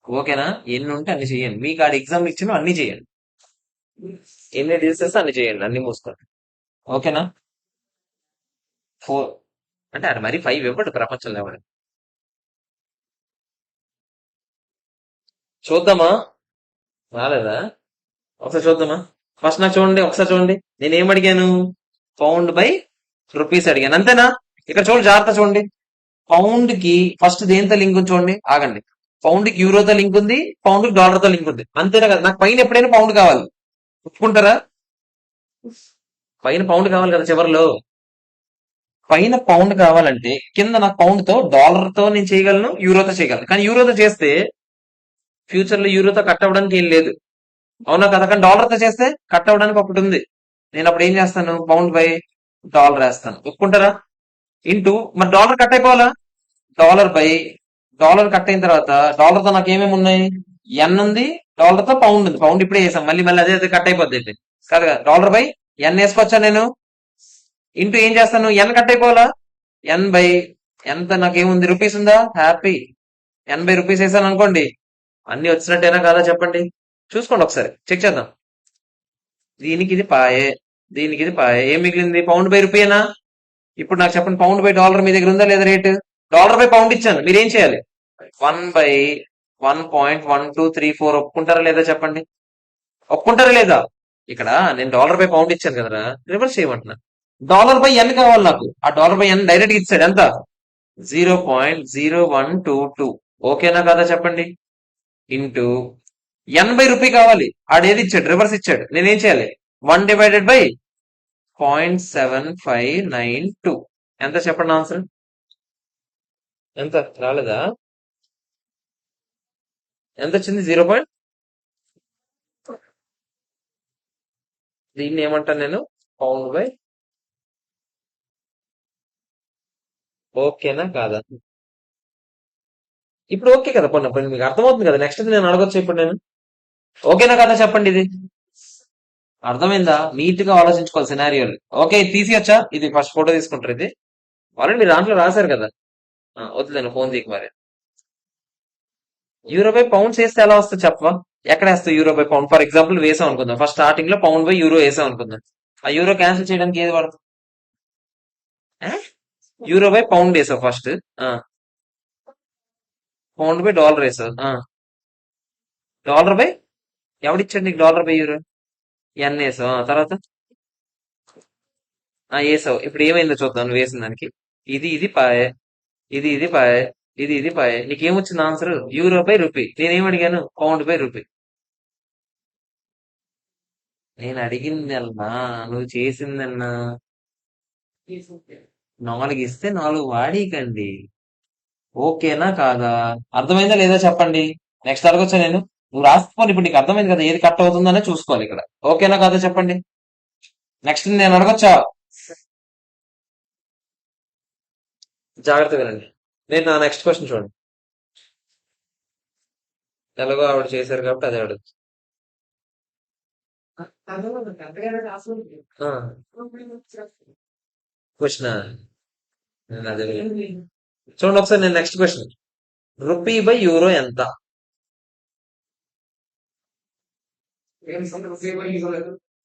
ఓకేనా? ఎన్ని ఉంటే అన్ని చేయండి. మీకు ఆడ ఎగ్జామ్ ఇచ్చిన అన్ని చేయండి. ఎన్ని డీల్స్ చేస్తే అన్ని చేయండి. అన్ని మూసుకోండి. ఓకేనా? 4 అంటే ఆడ మరి 5 ఇవ్వడు ప్రపంచంలో ఎవడు. చూద్దామా? రాలేదా? ఒకసారి చూద్దామా? ఫస్ట్ నాకు చూడండి, ఒకసారి చూడండి. నేను ఏం అడిగాను? పౌండ్ బై రూపీస్ అడిగాను, అంతేనా? ఇక్కడ చూడండి, జాగ్రత్త చూడండి. పౌండ్ కి ఫస్ట్ దేంతో లింక్ ఉంది చూడండి. ఆగండి. పౌండ్ కి యూరోతో లింక్ ఉంది, పౌండ్ కి డాలర్ తో లింక్ ఉంది, అంతేనా కదా? నాకు పైన ఎప్పుడైనా పౌండ్ కావాలి. ఒప్పుకుంటారా? పైన పౌండ్ కావాలి కదా చివరిలో. పైన పౌండ్ కావాలంటే కింద నాకు పౌండ్ తో డాలర్ తో నేను చేయగలను, యూరోతో చేయగలను. కానీ యూరోతో చేస్తే ఫ్యూచర్ లో యూరోతో కట్ అవ్వడానికి ఏం లేదు. అవునా కదా? కానీ డాలర్ తో చేస్తే కట్ అవ్వడానికి ఒకటి ఉంది. నేను అప్పుడు ఏం చేస్తాను? పౌండ్ బై డాలర్ వేస్తాను. ఒప్పుకుంటారా? ఇంటూ మరి డాలర్ కట్ అయిపోవాలా? డాలర్ బై డాలర్ కట్ అయిన తర్వాత డాలర్ తో నాకు ఏమేమి ఉన్నాయి? ఎన్ ఉంది, డాలర్ తో పౌండ్ ఉంది. పౌండ్ ఇప్పుడే వేసాం, మళ్ళీ మళ్ళీ అదే అదే కట్ అయిపోద్ది కాదు కదా. డాలర్ బై ఎన్ వేసుకొచ్చా నేను. ఇంటూ ఏం చేస్తాను? ఎన్ కట్ అయిపోవాలా? ఎన్ బై ఎంత నాకేముంది? రూపీస్ ఉందా? హ్యాపీ. రూపీస్ వేసాను అనుకోండి. అన్ని వచ్చినట్టేనా కాదా చెప్పండి. చూసుకోండి ఒకసారి, చెక్ చేద్దాం. దీనికి ఇది పాయే, దీనికి ఇది పాయే. ఏం మిగిలింది? పౌండ్ బై రూపీనా? ఇప్పుడు నాకు చెప్పండి, పౌండ్ బై డాలర్ మీ దగ్గర ఉందా లేదా రేటు? డాలర్ బై పౌండ్ ఇచ్చాను, మీరేం చేయాలి? 1/1.1234. ఒప్పుకుంటారా లేదా చెప్పండి? ఒప్పుకుంటారా లేదా? ఇక్కడ నేను డాలర్ బై పౌండ్ ఇచ్చాను కదరా, రివర్స్ చేయమంటున్నా. డాలర్ బై ఎన్ కావాలి నాకు. ఆ డాలర్ బై ఎన్ డైరెక్ట్ గా ఇచ్చాడు. ఎంత? 0.0122. ఓకేనా కదా చెప్పండి. ఇంటూ ఎన్ బై రూపీ కావాలి. ఆడేది ఇచ్చాడు? రివర్స్ ఇచ్చాడు. నేనేం చేయాలి? 1/0.7592. ఎంత చెప్పండి ఆన్సర్? ఎంత రాలేదా? ఎంత వచ్చింది? 0. దీన్ని ఏమంటాను నేను? Pound by. ఓకేనా కాదా? ఇప్పుడు ఓకే కదా? పోనీ పోనీ మీకు అర్థమవుతుంది కదా? నెక్స్ట్ నేను అడగొచ్చు ఇప్పుడు నేను. ఓకేనా కదా చెప్పండి ఇది. అర్థమైందా? నీట్ గా ఆలోచించుకోవాలి సినారియోలు. ఓకే, ఇది తీసియొచ్చా? ఇది ఫస్ట్ ఫోటో తీసుకుంటారు ఇది. ఆల్రెడీ మీరు దాంట్లో రాశారు కదా. వద్దులేను, ఫోన్ తీయకు మరి. యూరో బై పౌండ్స్ వేస్తే ఎలా వస్తుంది చెప్పవా? ఎక్కడ వేస్తావు euro by pound? For example వేసాం అనుకుందాం, ఫస్ట్ స్టార్టింగ్ లో పౌండ్ బై యూరో వేసాం అనుకుందాం. ఆ యూరో క్యాన్సిల్ చేయడానికి ఏది పడుతుంది? ఆ? యూరో బై పౌండ్ వేసావు ఫస్ట్. పౌండ్ బై డాలర్ వేసావు. డాలర్ బై ఎవడిచ్చాడు నీకు? డాలర్ బై యూరో ఎన్ వేసావు. తర్వాత వేసావు. ఇప్పుడు ఏమైందో చూద్దాం నువ్వు వేసిన దానికి. ఇది పాయే, ఇది పాయే, ఇది పాయే. నీకేమొచ్చింది ఆన్సర్? Euro by rupee. నేనేం అడిగాను? Pound by rupee. నేను అడిగిందన్నా, నువ్వు చేసిందన్నా. 4 ఇస్తే 4 వాడీకండి. ఓకేనా కాదా? అర్థమైందా లేదా చెప్పండి. నెక్స్ట్ అడగొచ్చా నేను? నువ్వు రాసుకోని ఇప్పుడు నీకు అర్థమైంది కదా, ఏది కట్ అవుతుందనే చూసుకోవాలి ఇక్కడ. ఓకేనా కాదా చెప్పండి. నెక్స్ట్ నేను అడగొచ్చా? జాగ్రత్త వినండి. నేను నా నెక్స్ట్ క్వశ్చన్ చూడండి. ఎలాగో ఆవిడ చేశారు కాబట్టి అదే అడుగు. క్వశ్చన్ నేను అదే చూడండి ఒకసారి. నేను next question, rupee by euro ఎంత?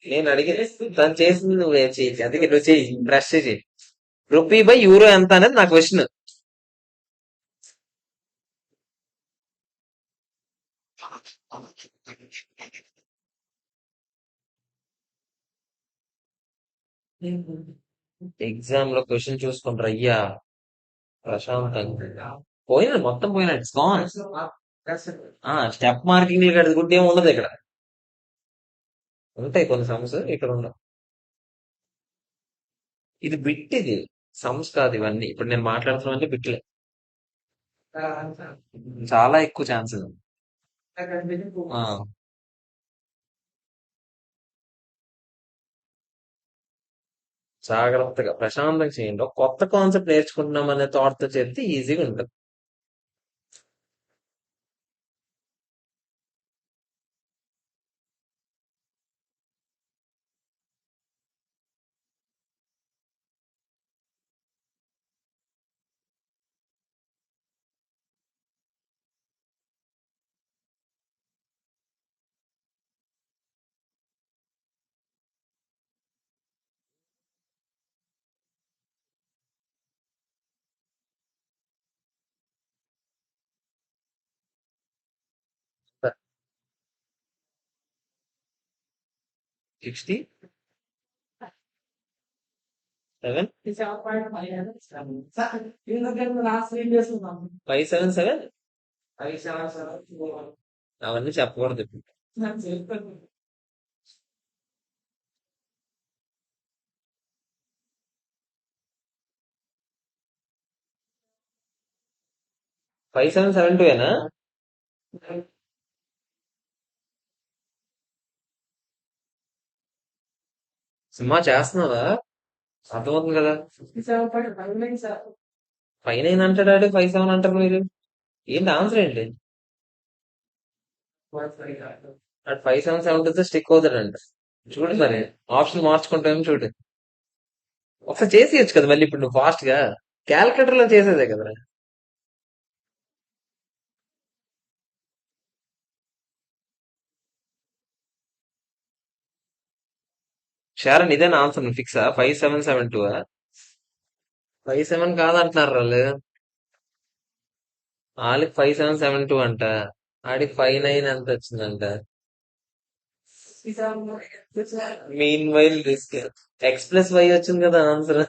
నేను అడిగి తను చేసింది నువ్వు చేయి, అందుకే నువ్వు చేయి, బ్రష్ చేయి. రూపీ బై యూరో ఎంత అనేది నా క్వశ్చన్. ఎగ్జామ్ లో క్వశ్చన్ చూసుకుంటారు అయ్యా ప్రశాంతంగా. పోయినా మొత్తం పోయినా, it's gone. Step marking good ఏమి ఉండదు ఇక్కడ. ఉంటాయి కొన్ని సమ్స్, ఇక్కడ ఉండవు. ఇది బిట్, ఇది సమ్స్ కాదు ఇవన్నీ. ఇప్పుడు నేను మాట్లాడుతున్నా బిట్లే. చాలా ఎక్కువ ఛాన్స్ ఉంది. ఆ, జాగ్రత్తగా ప్రశాంతంగా చేయండి. ఒక కొత్త కాన్సెప్ట్ నేర్చుకుంటున్నాం అనే థాట్ తో చెప్తే ఈజీగా ఉంటుంది. 67 577. అవన్నీ చెప్పకూడదు ఇప్పుడు. 5772 ఏనా? సినిమా చేస్తున్నావా? అర్థమవుతుంది కదా. 5 9 అంటాడు, 5 7 అంటారు మీరు. ఏంటి ఆన్సర్ ఏంటి? అటు 5 7 7 స్టిక్ అవుతాడంట. చూడు మరి, ఆప్షన్ మార్చుకుంటామేమో చూడు. ఒకసారి చేసేయచ్చు కదా మళ్ళీ. ఇప్పుడు నువ్వు ఫాస్ట్ గా క్యాల్కులేటర్ లో చేసేదే కదరా. షారన్ ఇదేనా ఆన్సర్? నువ్వు ఫిక్సా? 5772? 57 కాదంటున్నారు వాళ్ళు. వాళ్ళకి 5772 అంట, ఆడికి 59 ఎంత వచ్చిందంట. Meanwhile risk x plus y వచ్చింది కదా ఆన్సర్.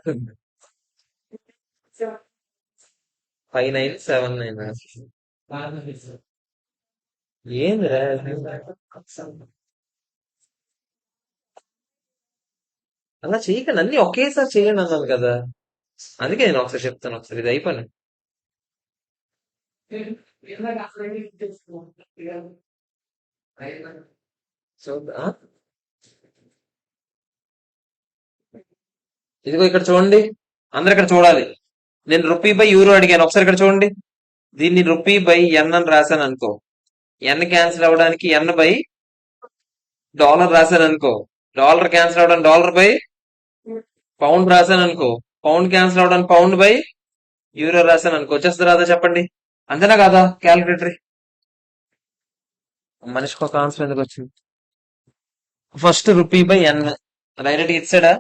5979. ఏందిరా అలా చేయకండి, అన్ని ఒకేసారి చేయండి అన్నాను కదా. అందుకే నేను ఒకసారి చెప్తాను, ఒకసారి ఇది అయిపోయి చూద్దా. ఇదిగో ఇక్కడ చూడండి, అందరు ఇక్కడ చూడాలి. నేను రూపీ బై యూరో అడిగాను, ఒకసారి ఇక్కడ చూడండి. దీన్ని రూపీ బై ఎన్ అని రాశాను అనుకో, ఎన్ క్యాన్సిల్ అవడానికి ఎన్ బై డాలర్ రాశాను అనుకో, డాలర్ క్యాన్సిల్ అవడానికి డాలర్ బై పౌండ్ రాశాను అనుకో, పౌండ్ క్యాన్సిల్ అవడానికి పౌండ్ బై యూరో రాశాను అనుకో. వచ్చేస్తుంది రాదా చెప్పండి? అంతేనా కాదా క్యాలిక్యులేటర్? మనిషికి ఒక ఆన్సర్ ఎందుకు వచ్చింది? First rupee by yen direct ఇచ్చాడా,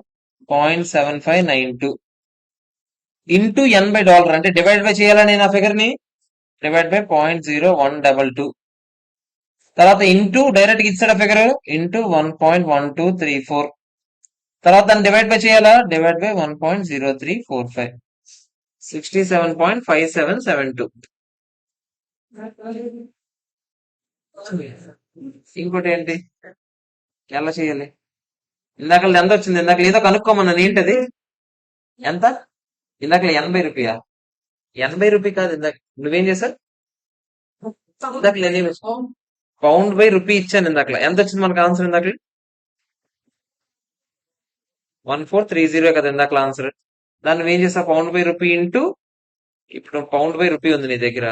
0.7592 ఇంటూ ఎన్ బై డాలర్, అంటే డివైడ్ బై చేయాలా నేను ఆ ఫిగర్ ని? Divide by 0.0122. తర్వాత ఇంటూ డైరెక్ట్ ఇచ్చాడా ఫిగర్, ఇంటూ 1.1234. తర్వాత దాన్ని డివైడ్ బై చేయాలా? Divide by 1.0345. 67.5772. ఇంకోటి ఏంటి, ఎలా చేయాలి? ఇందాక ఎంత వచ్చింది? ఇందాక ఏదో కనుక్కోమన్నాను, ఏంటది? ఎంత ఇందాక? 80 రూపాయా? 80 రూపాయ కాదు. ఇందాక నువ్వేం చేశావు? ఇందాక పౌండ్ బై రూపీ ఇచ్చాను. ఇందాక ఎంత వచ్చింది మనకు ఆన్సర్? ఇందాక 1430 కదా ఇందాక ఆన్సర్. దాన్ని నువ్వేం చేసావు? పౌండ్ బై రూపీ ఇంటూ ఇప్పుడు పౌండ్ బై రూపీ ఉంది నీ దగ్గర.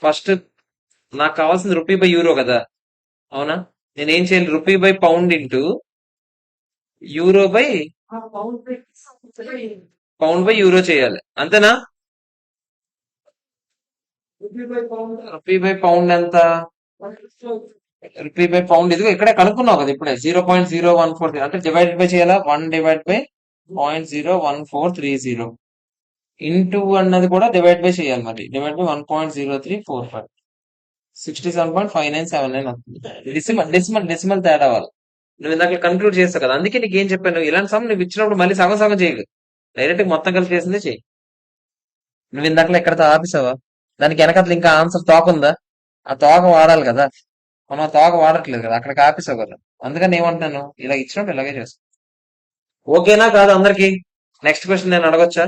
ఫస్ట్ నాకు కావాల్సింది రూపీ బై యూరో కదా, అవునా? నేనేం చేయాలి? Rupee by pound into euro by pound by euro చేయాలి, అంతేనా? రూపీ బై పౌండ్ ఎంత? రూపీ బై పౌండ్ ఇదిగో ఇక్కడే కనుక్కున్నావు కదా ఇప్పుడే, 0.014 అంటే డివైడెడ్ బై చేయాలా, 1/0.1430 ఇంటూ అన్నది కూడా డివైడ్ బై చేయాలి, మరి డివైడ్ బై 1.0345, 67.5979 వస్తుంది. డెసిమల్ డెసిమల్ డెసిమల్ తేడా వాళ్ళు. నువ్వు ఇందాక కన్క్లూడ్ చేస్తావు కదా, అందుకే నీకు ఏం చెప్పాను, ఇలాంటి సమ్ నువ్వు ఇచ్చినప్పుడు మళ్ళీ సగం సగం చేయకు, డైరెక్ట్ మొత్తం కలిపి చేసిందే చెయ్యి. నువ్వు ఇందాక ఎక్కడతో ఆపేసావా? దానికి వెనకట్ల ఇంకా ఆన్సర్ తోక ఉందా? ఆ తోక వాడాలి కదా, మనం ఆ తోక వాడట్లేదు కదా, అక్కడికి ఆపేసావు కదా. అందుకని ఏమంటున్నాను, ఇలా ఇచ్చినప్పుడు ఇలాగే చేస్తాను. ఓకేనా కాదు అందరికి? నెక్స్ట్ క్వశ్చన్ నేను అడగొచ్చా?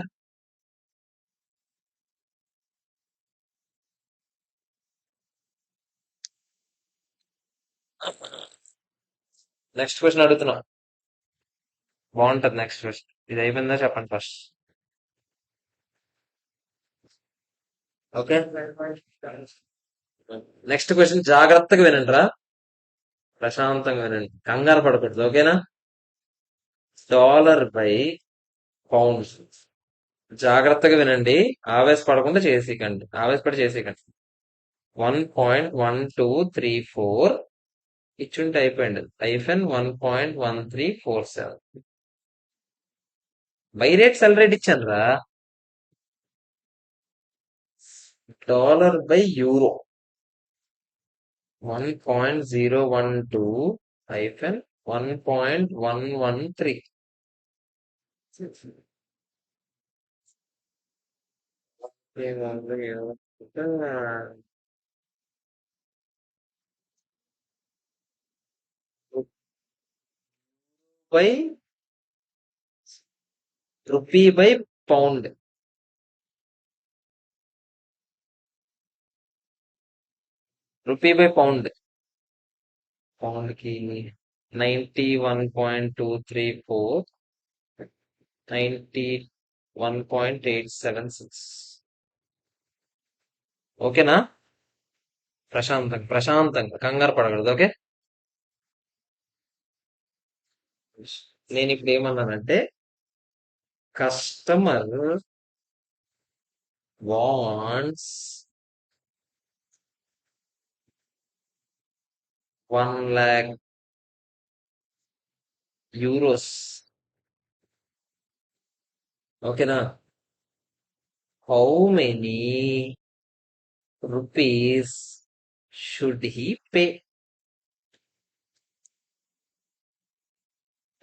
నెక్స్ట్ క్వశ్చన్ అడుగుతున్నా, బాగుంటది నెక్స్ట్ క్వశ్చన్. ఇది అయిపోయిందా చెప్పండి ఫస్ట్. ఓకే, నెక్స్ట్ క్వశ్చన్ జాగ్రత్తగా వినండి రా, ప్రశాంతంగా వినండి, కంగారు పడకూడదు, ఓకేనా? డాలర్ బై పౌండ్, జాగ్రత్తగా వినండి, ఆవేశపడకుండా చేసేయకండి, ఆవేశపడి చేసేయకండి. 1.1234 ఇచ్చుంటే అయిపోయింది, -1.1347. బై రేట్ సెల్ రేట్ ఇచ్చాను రా. Dollar by euro 1.012-1.113. By rupee by pound, rupee by pound, pound కి 91.234, 91.876. ఓకేనా? ప్రశాంతంగా ప్రశాంతంగా కంగారు పడకూడదు, ఓకే? నేను ఇప్పుడు ఏమన్నానంటే, కస్టమర్ వాంట్స్ 1 lakh euros, ఓకేనా? How many rupees should he pay?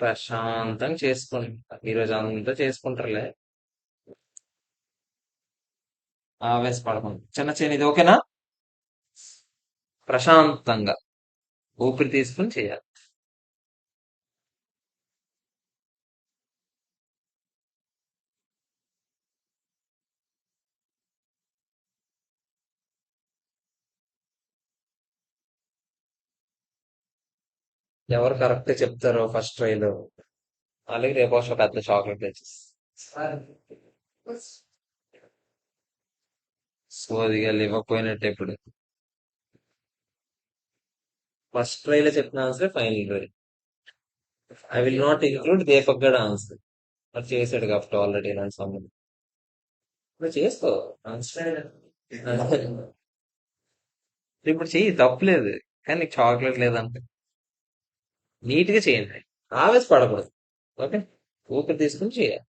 ప్రశాంతంగా చేసుకోండి, ఈరోజు అంతా చేసుకుంటారులే, ఆవేశపడకండి, చిన్న చిన్న ఇది, ఓకేనా? ప్రశాంతంగా ఊపిరి తీసుకుని చేయాలి. ఎవరు కరెక్ట్ చెప్తారో ఫస్ట్ ట్రైలో అలాగే రేపు ఒక పెద్ద చాక్లెట్ తెచ్చేసి సోదిగా ఇవ్వకపోయినట్టు ఇప్పుడు. ఫస్ట్ ట్రైలో చెప్పిన answer final try. I will not include Deepak గడ ఆన్సర్, అది చేశాడు కాబట్టి ఆల్రెడీ ఇలాంటి సంబంధం. నువ్వు చేసుకో ఆన్సర్, ఇప్పుడు చెయ్యి తప్పులేదు, కానీ నీకు చాక్లెట్ లేదంటే నీట్ గా చేయండి, ఆవేశపడకూడదు, ఓకే? ఊపిరి తీసుకుని చేయాలి.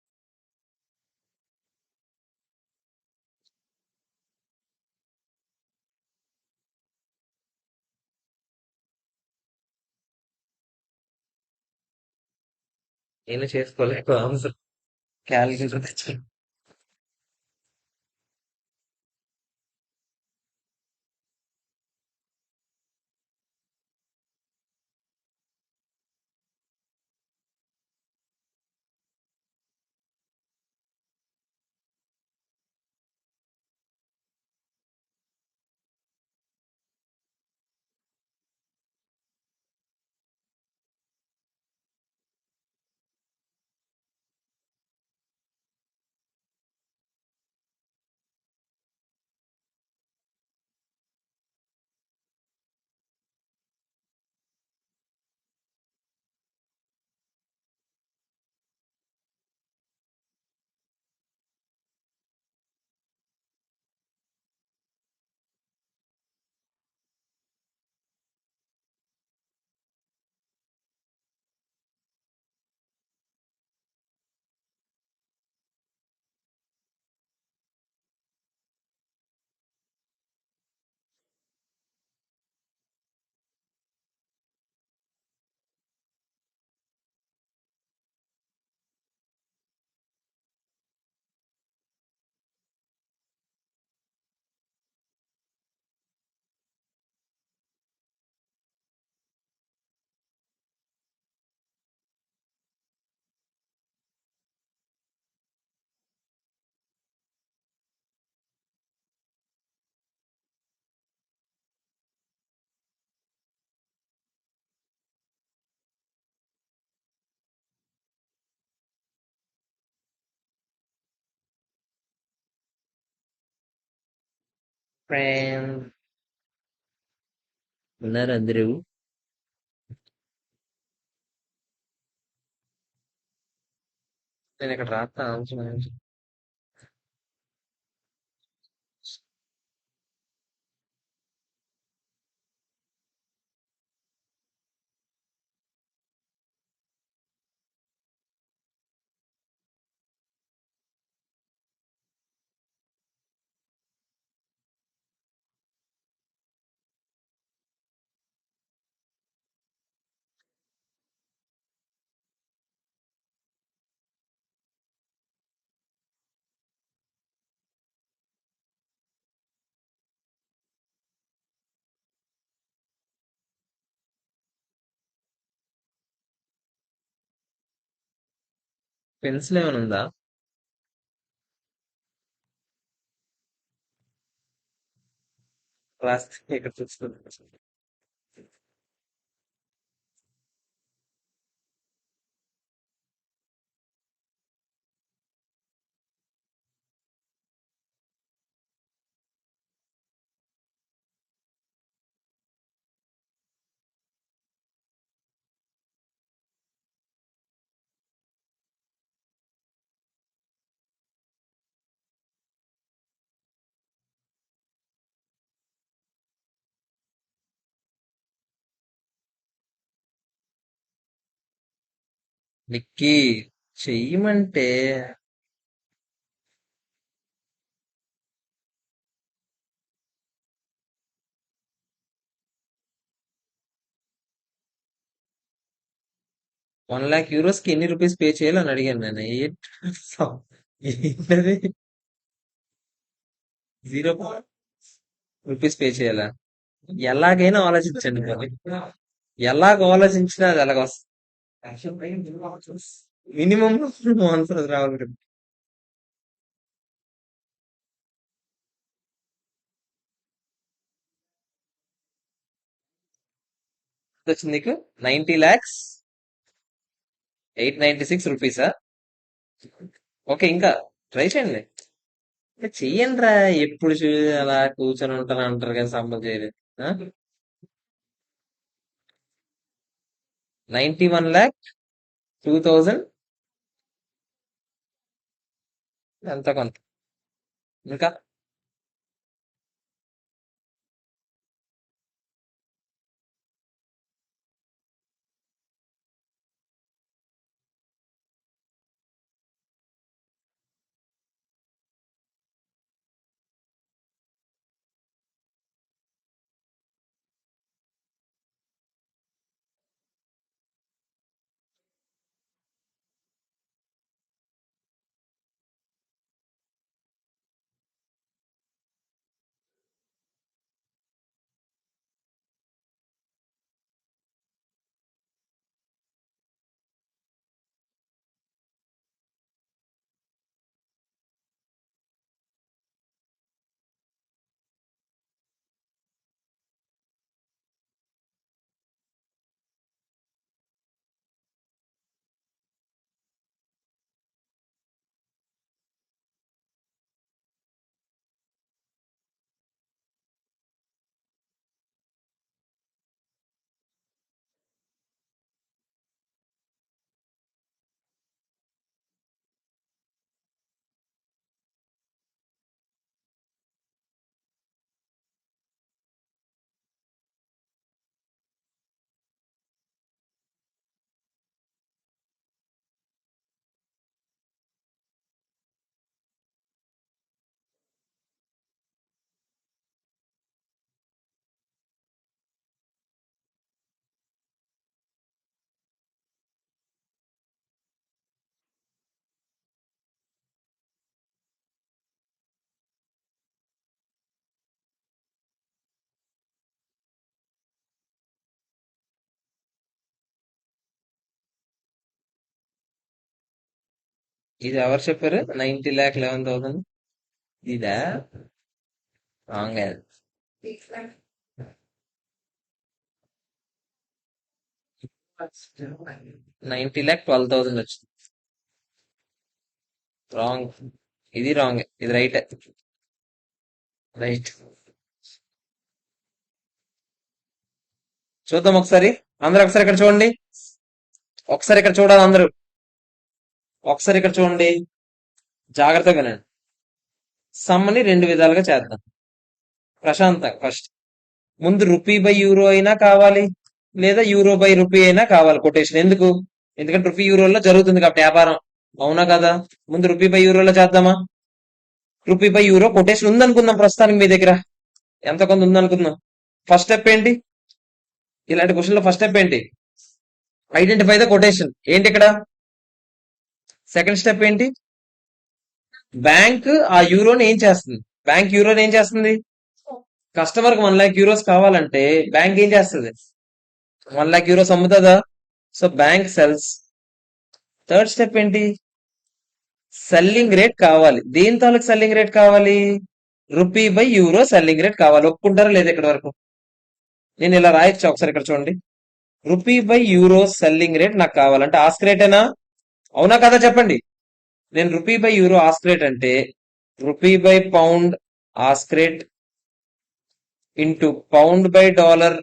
నేను చేసుకోలేక ఆన్సర్ క్యాలిక్యులేటర్ తెచ్చుకో. ఫ్రెండ్ ఉన్నారు అందరూ. నేను ఇక్కడ రాస్తా ఆన్సర్. పెన్సిల్ ఏమైనా ఉందా? రాస్తే ఇక్కడ చూసుకుంటా. నిక్కీ చెయ్యమంటే 1 lakh euros కి ఎన్ని రూపీస్ పే చేయాలని అడిగాను నేను. ఏంటది? 0 రూపీస్ పే చేయాలా? ఎలాగైనా ఆలోచించండి మరి. ఎలాగ ఆలోచించినా అది ఎలాగ వస్తుంది. మినిమం ఆన్సర్ రావాలి కదా. ఎంత వచ్చింది నీకు? 90 lakhs 896 రూపీసా? ఓకే, ఇంకా ట్రై చేయండి. ఇంకా చెయ్యండి రా. ఎప్పుడు అలా కూర్చొని ఉంటాను అంటారు కదా, సంబంధం చేయలేదు. 91,02,000 ఎంత కొంత. ఇంకా ఇది ఎవరు చెప్పారు? 90,11,000. ఇదా? రాంగ్. 90,12,000 వచ్చింది. రాంగ్. ఇది రాంగ్, ఇది రైట్. రైట్. చూద్దాం ఒకసారి. అందరూ ఒకసారి ఇక్కడ చూడండి. ఒకసారి ఇక్కడ చూడాలి అందరూ. ఒకసారి ఇక్కడ చూడండి. జాగ్రత్తగా వినండి. సమ్మని రెండు విధాలుగా చేద్దాం. ప్రశాంతంగా ఫస్ట్. ముందు రూపీ బై యూరో అయినా కావాలి, లేదా యూరో బై రూపీ అయినా కావాలి కొటేషన్. ఎందుకు? ఎందుకంటే రూపీ యూరోలో జరుగుతుంది కాబట్టి వ్యాపారం. అవునా కదా? ముందు రూపీ బై యూరోలో చేద్దామా? రూపీ బై యూరో కొటేషన్ ఉందనుకుందాం ప్రస్తుతానికి మీ దగ్గర. ఎంత కొంత ఉందనుకుందాం. ఫస్ట్ స్టెప్ ఏంటి? ఇలాంటి క్వశ్చన్ లో ఫస్ట్ స్టెప్ ఏంటి? Identify the quotation. ఏంటి ఇక్కడ? సెకండ్ స్టెప్ ఏంటి? బ్యాంక్ ఆ యూరోని ఏం చేస్తుంది? బ్యాంక్ యూరోని ఏం చేస్తుంది? కస్టమర్ కి 1,00,000 యూరోస్ కావాలంటే బ్యాంక్ ఏం చేస్తుంది? 1,00,000 యూరోస్ అమ్ముతుందా? So bank sells. Third step ఏంటి? సెల్లింగ్ రేట్ కావాలి. దేని తాలూకు సెల్లింగ్ రేట్ కావాలి? Rupee by euro selling rate కావాలి. ఒప్పుకుంటారా లేదా ఇక్కడ వరకు? నేను ఇలా రాయొచ్చా? ఒకసారి ఇక్కడ చూడండి. Rupee by euro selling rate నాకు కావాలంటే ఆస్క్ రేటేనా? అవునా కదా చెప్పండి. నేను rupee by euro ask rate అంటే rupee by pound ask rate into pound by dollar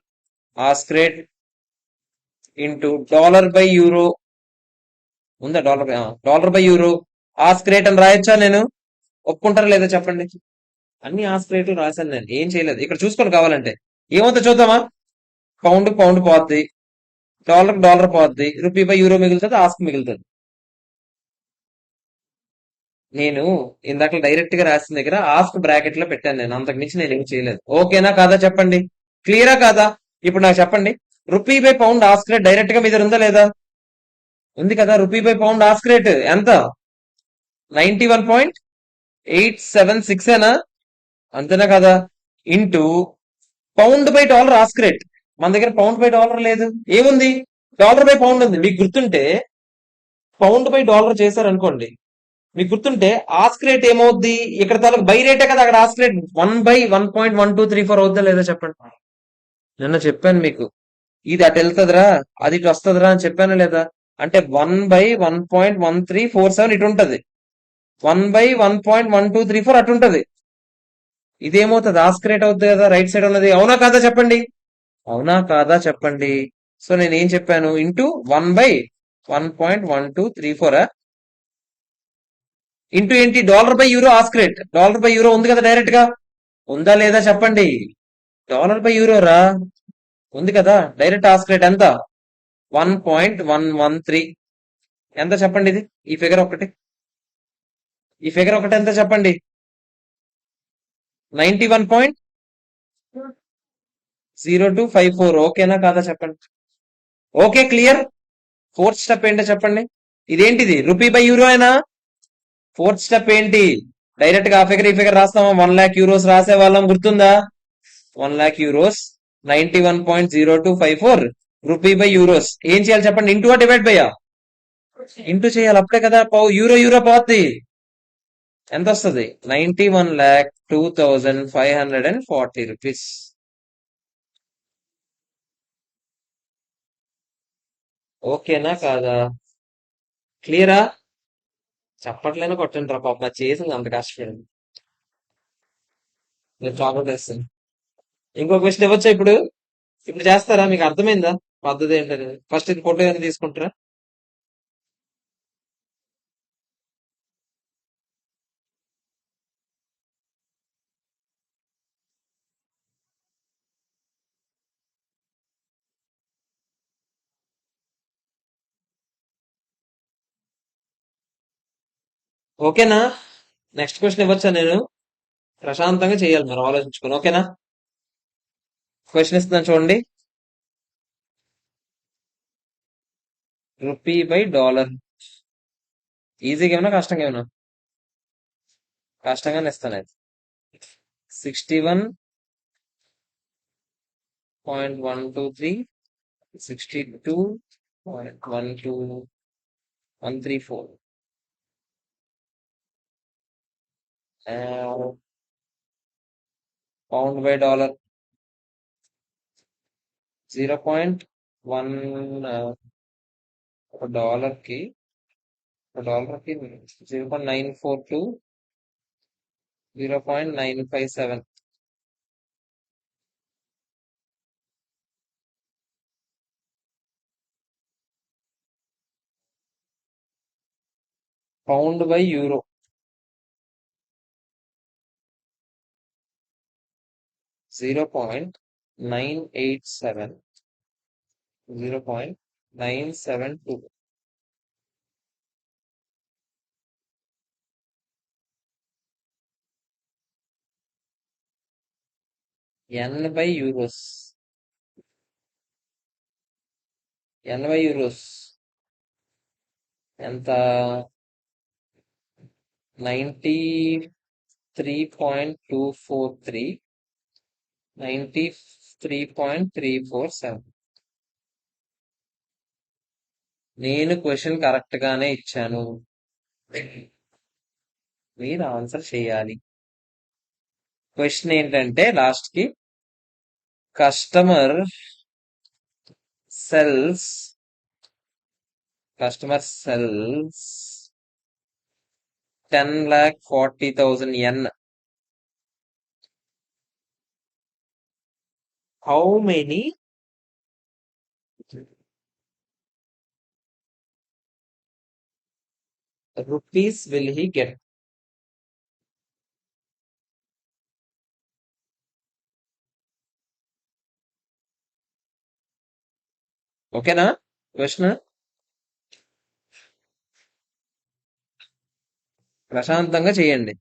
ask rate into dollar by euro. ఉందా dollar? Dollar by euro ask rate అని రాయొచ్చా నేను? ఒప్పుకుంటారా లేదా చెప్పండి. అన్ని ఆస్క్ రేట్లు రాశాను నేను, ఏం చేయలేదు. ఇక్కడ చూసుకొని కావాలంటే ఏమవుతుందో చూద్దామా? పౌండ్ పౌండ్ పోద్ది, డాలర్ డాలర్ పోద్ది, రూపీ బై యూరో మిగులుతుంది, ఆస్క్ మిగులుతుంది. నేను ఇందాక డైరెక్ట్ గా రాసిన దగ్గర ఆస్క్ బ్రాకెట్ లో పెట్టాను నేను, అంతకు మించి నేను ఏం చేయలేదు. ఓకేనా కాదా చెప్పండి. క్లియరా కాదా? ఇప్పుడు నాకు చెప్పండి. Rupee by pound ask rate direct గా మీ దగ్గర ఉందా లేదా? ఉంది కదా. Rupee by pound ask rate ఎంత? 91.876 ఏనా? అంతేనా కదా? Into pound by dollar ask rate. మన దగ్గర పౌండ్ బై డాలర్ లేదు. ఏముంది? డాలర్ బై పౌండ్ ఉంది. మీకు గుర్తుంటే పౌండ్ బై డాలర్ చేశారు అనుకోండి, మీకు గుర్తుంటే ఆస్క్ రేట్ ఏమవుద్ది? ఇక్కడ తాలూకు బై రేటే కదా, అక్కడ ఆస్క్ రేట్ 1/1.1234 అవుద్దా లేదా చెప్పండి. నిన్న చెప్పాను మీకు, ఇది అటు వెళ్తుందిరా, అది ఇటు వస్తుందిరా అని చెప్పానా లేదా? అంటే 1/1.1347 ఇటు ఉంటది, 1/1.1234 అటు ఉంటది. ఇదేమవుతుంది? ఆస్క్ రేట్ అవుతుంది కదా, రైట్ సైడ్ ఉన్నది. అవునా కాదా చెప్పండి. అవునా కాదా చెప్పండి. సో నేను ఏం చెప్పాను? ఇంటూ 1/1.1234 ఇంటూ ఏంటి? Dollar by euro ask rate. Dollar by euro ఉంది కదా డైరెక్ట్ గా. ఉందా లేదా చెప్పండి. డాలర్ బై యూరో రా, ఉంది కదా. డైరెక్ట్ ఆస్క్ రేట్ ఎంత? 1.113. ఎంత చెప్పండి ఇది? ఈ ఫిగర్ ఒకటి, ఈ ఫిగర్ ఒకటి ఎంత చెప్పండి? 91.0254. ఓకేనా కాదా చెప్పండి. Okay clear. ఫోర్త్ స్టెప్ ఏంటో చెప్పండి. ఇదేంటిది? రూపీ బై యూరో అయినా? ఫోర్త్ స్టెప్ ఏంటి? డైరెక్ట్ గా ఆ ఫిగర్ ఈ ఫిగర్ రాస్తామా? 1,00,000 యూరోస్ రాసే వాళ్ళం, గుర్తుందా? 1,00,000 యూరోస్ 91.0254 రూపీ బై యూరోస్. ఏం చేయాలి చెప్పండి? Into divide by? ఇంటూ చేయాలి, అప్పుడే కదా యూరో యూరో పోద్ది. ఎంత వస్తుంది? 91,02,540 రూపీస్. ఓకేనా కాదా? క్లియరా? చెప్పట్లేనా కొట్టండి రా పాప, చేసింది అంత కష్టపడింది. నేను చాక్లెట్ వేస్తాను. ఇంకో క్వశ్చన్ ఇవ్వచ్చా ఇప్పుడు? ఇప్పుడు చేస్తారా? మీకు అర్థమైందా పద్ధతి ఏంటనేది? ఫస్ట్ ఇది ఫోటో ఏమైనా తీసుకుంటారా? ఓకేనా? నెక్స్ట్ క్వశ్చన్ ఇవ్వచ్చా నేను? ప్రశాంతంగా చేయాలి మీరు ఆలోచించుకొని. ఓకేనా? క్వశ్చన్ ఇస్తున్నాను చూడండి. Rupee by dollar. ఈజీగా ఏమన్నా కష్టంగా ఏమన్నా? కష్టంగానే ఇస్తాను అయితే. 61.123, 62.12134. Pound by dollar 0.1. ఒక డాలర్ కి, ఒక డాలర్ కి 0.942, 0.957. Pound by euro. 0.987. 0.972. Yen by euros. Yen by euros ఎంత? 93.243. 93.347. నేను క్వశ్చన్ కరెక్ట్ గానే ఇచ్చాను, మీరు ఆన్సర్ చేయాలి. క్వశ్చన్ ఏంటంటే లాస్ట్ కి, customer cells customer cells 10,40,000 yen. How many rupees will he get? ఓకేనా క్వశ్చన్? ప్రశాంతంగా చేయండి.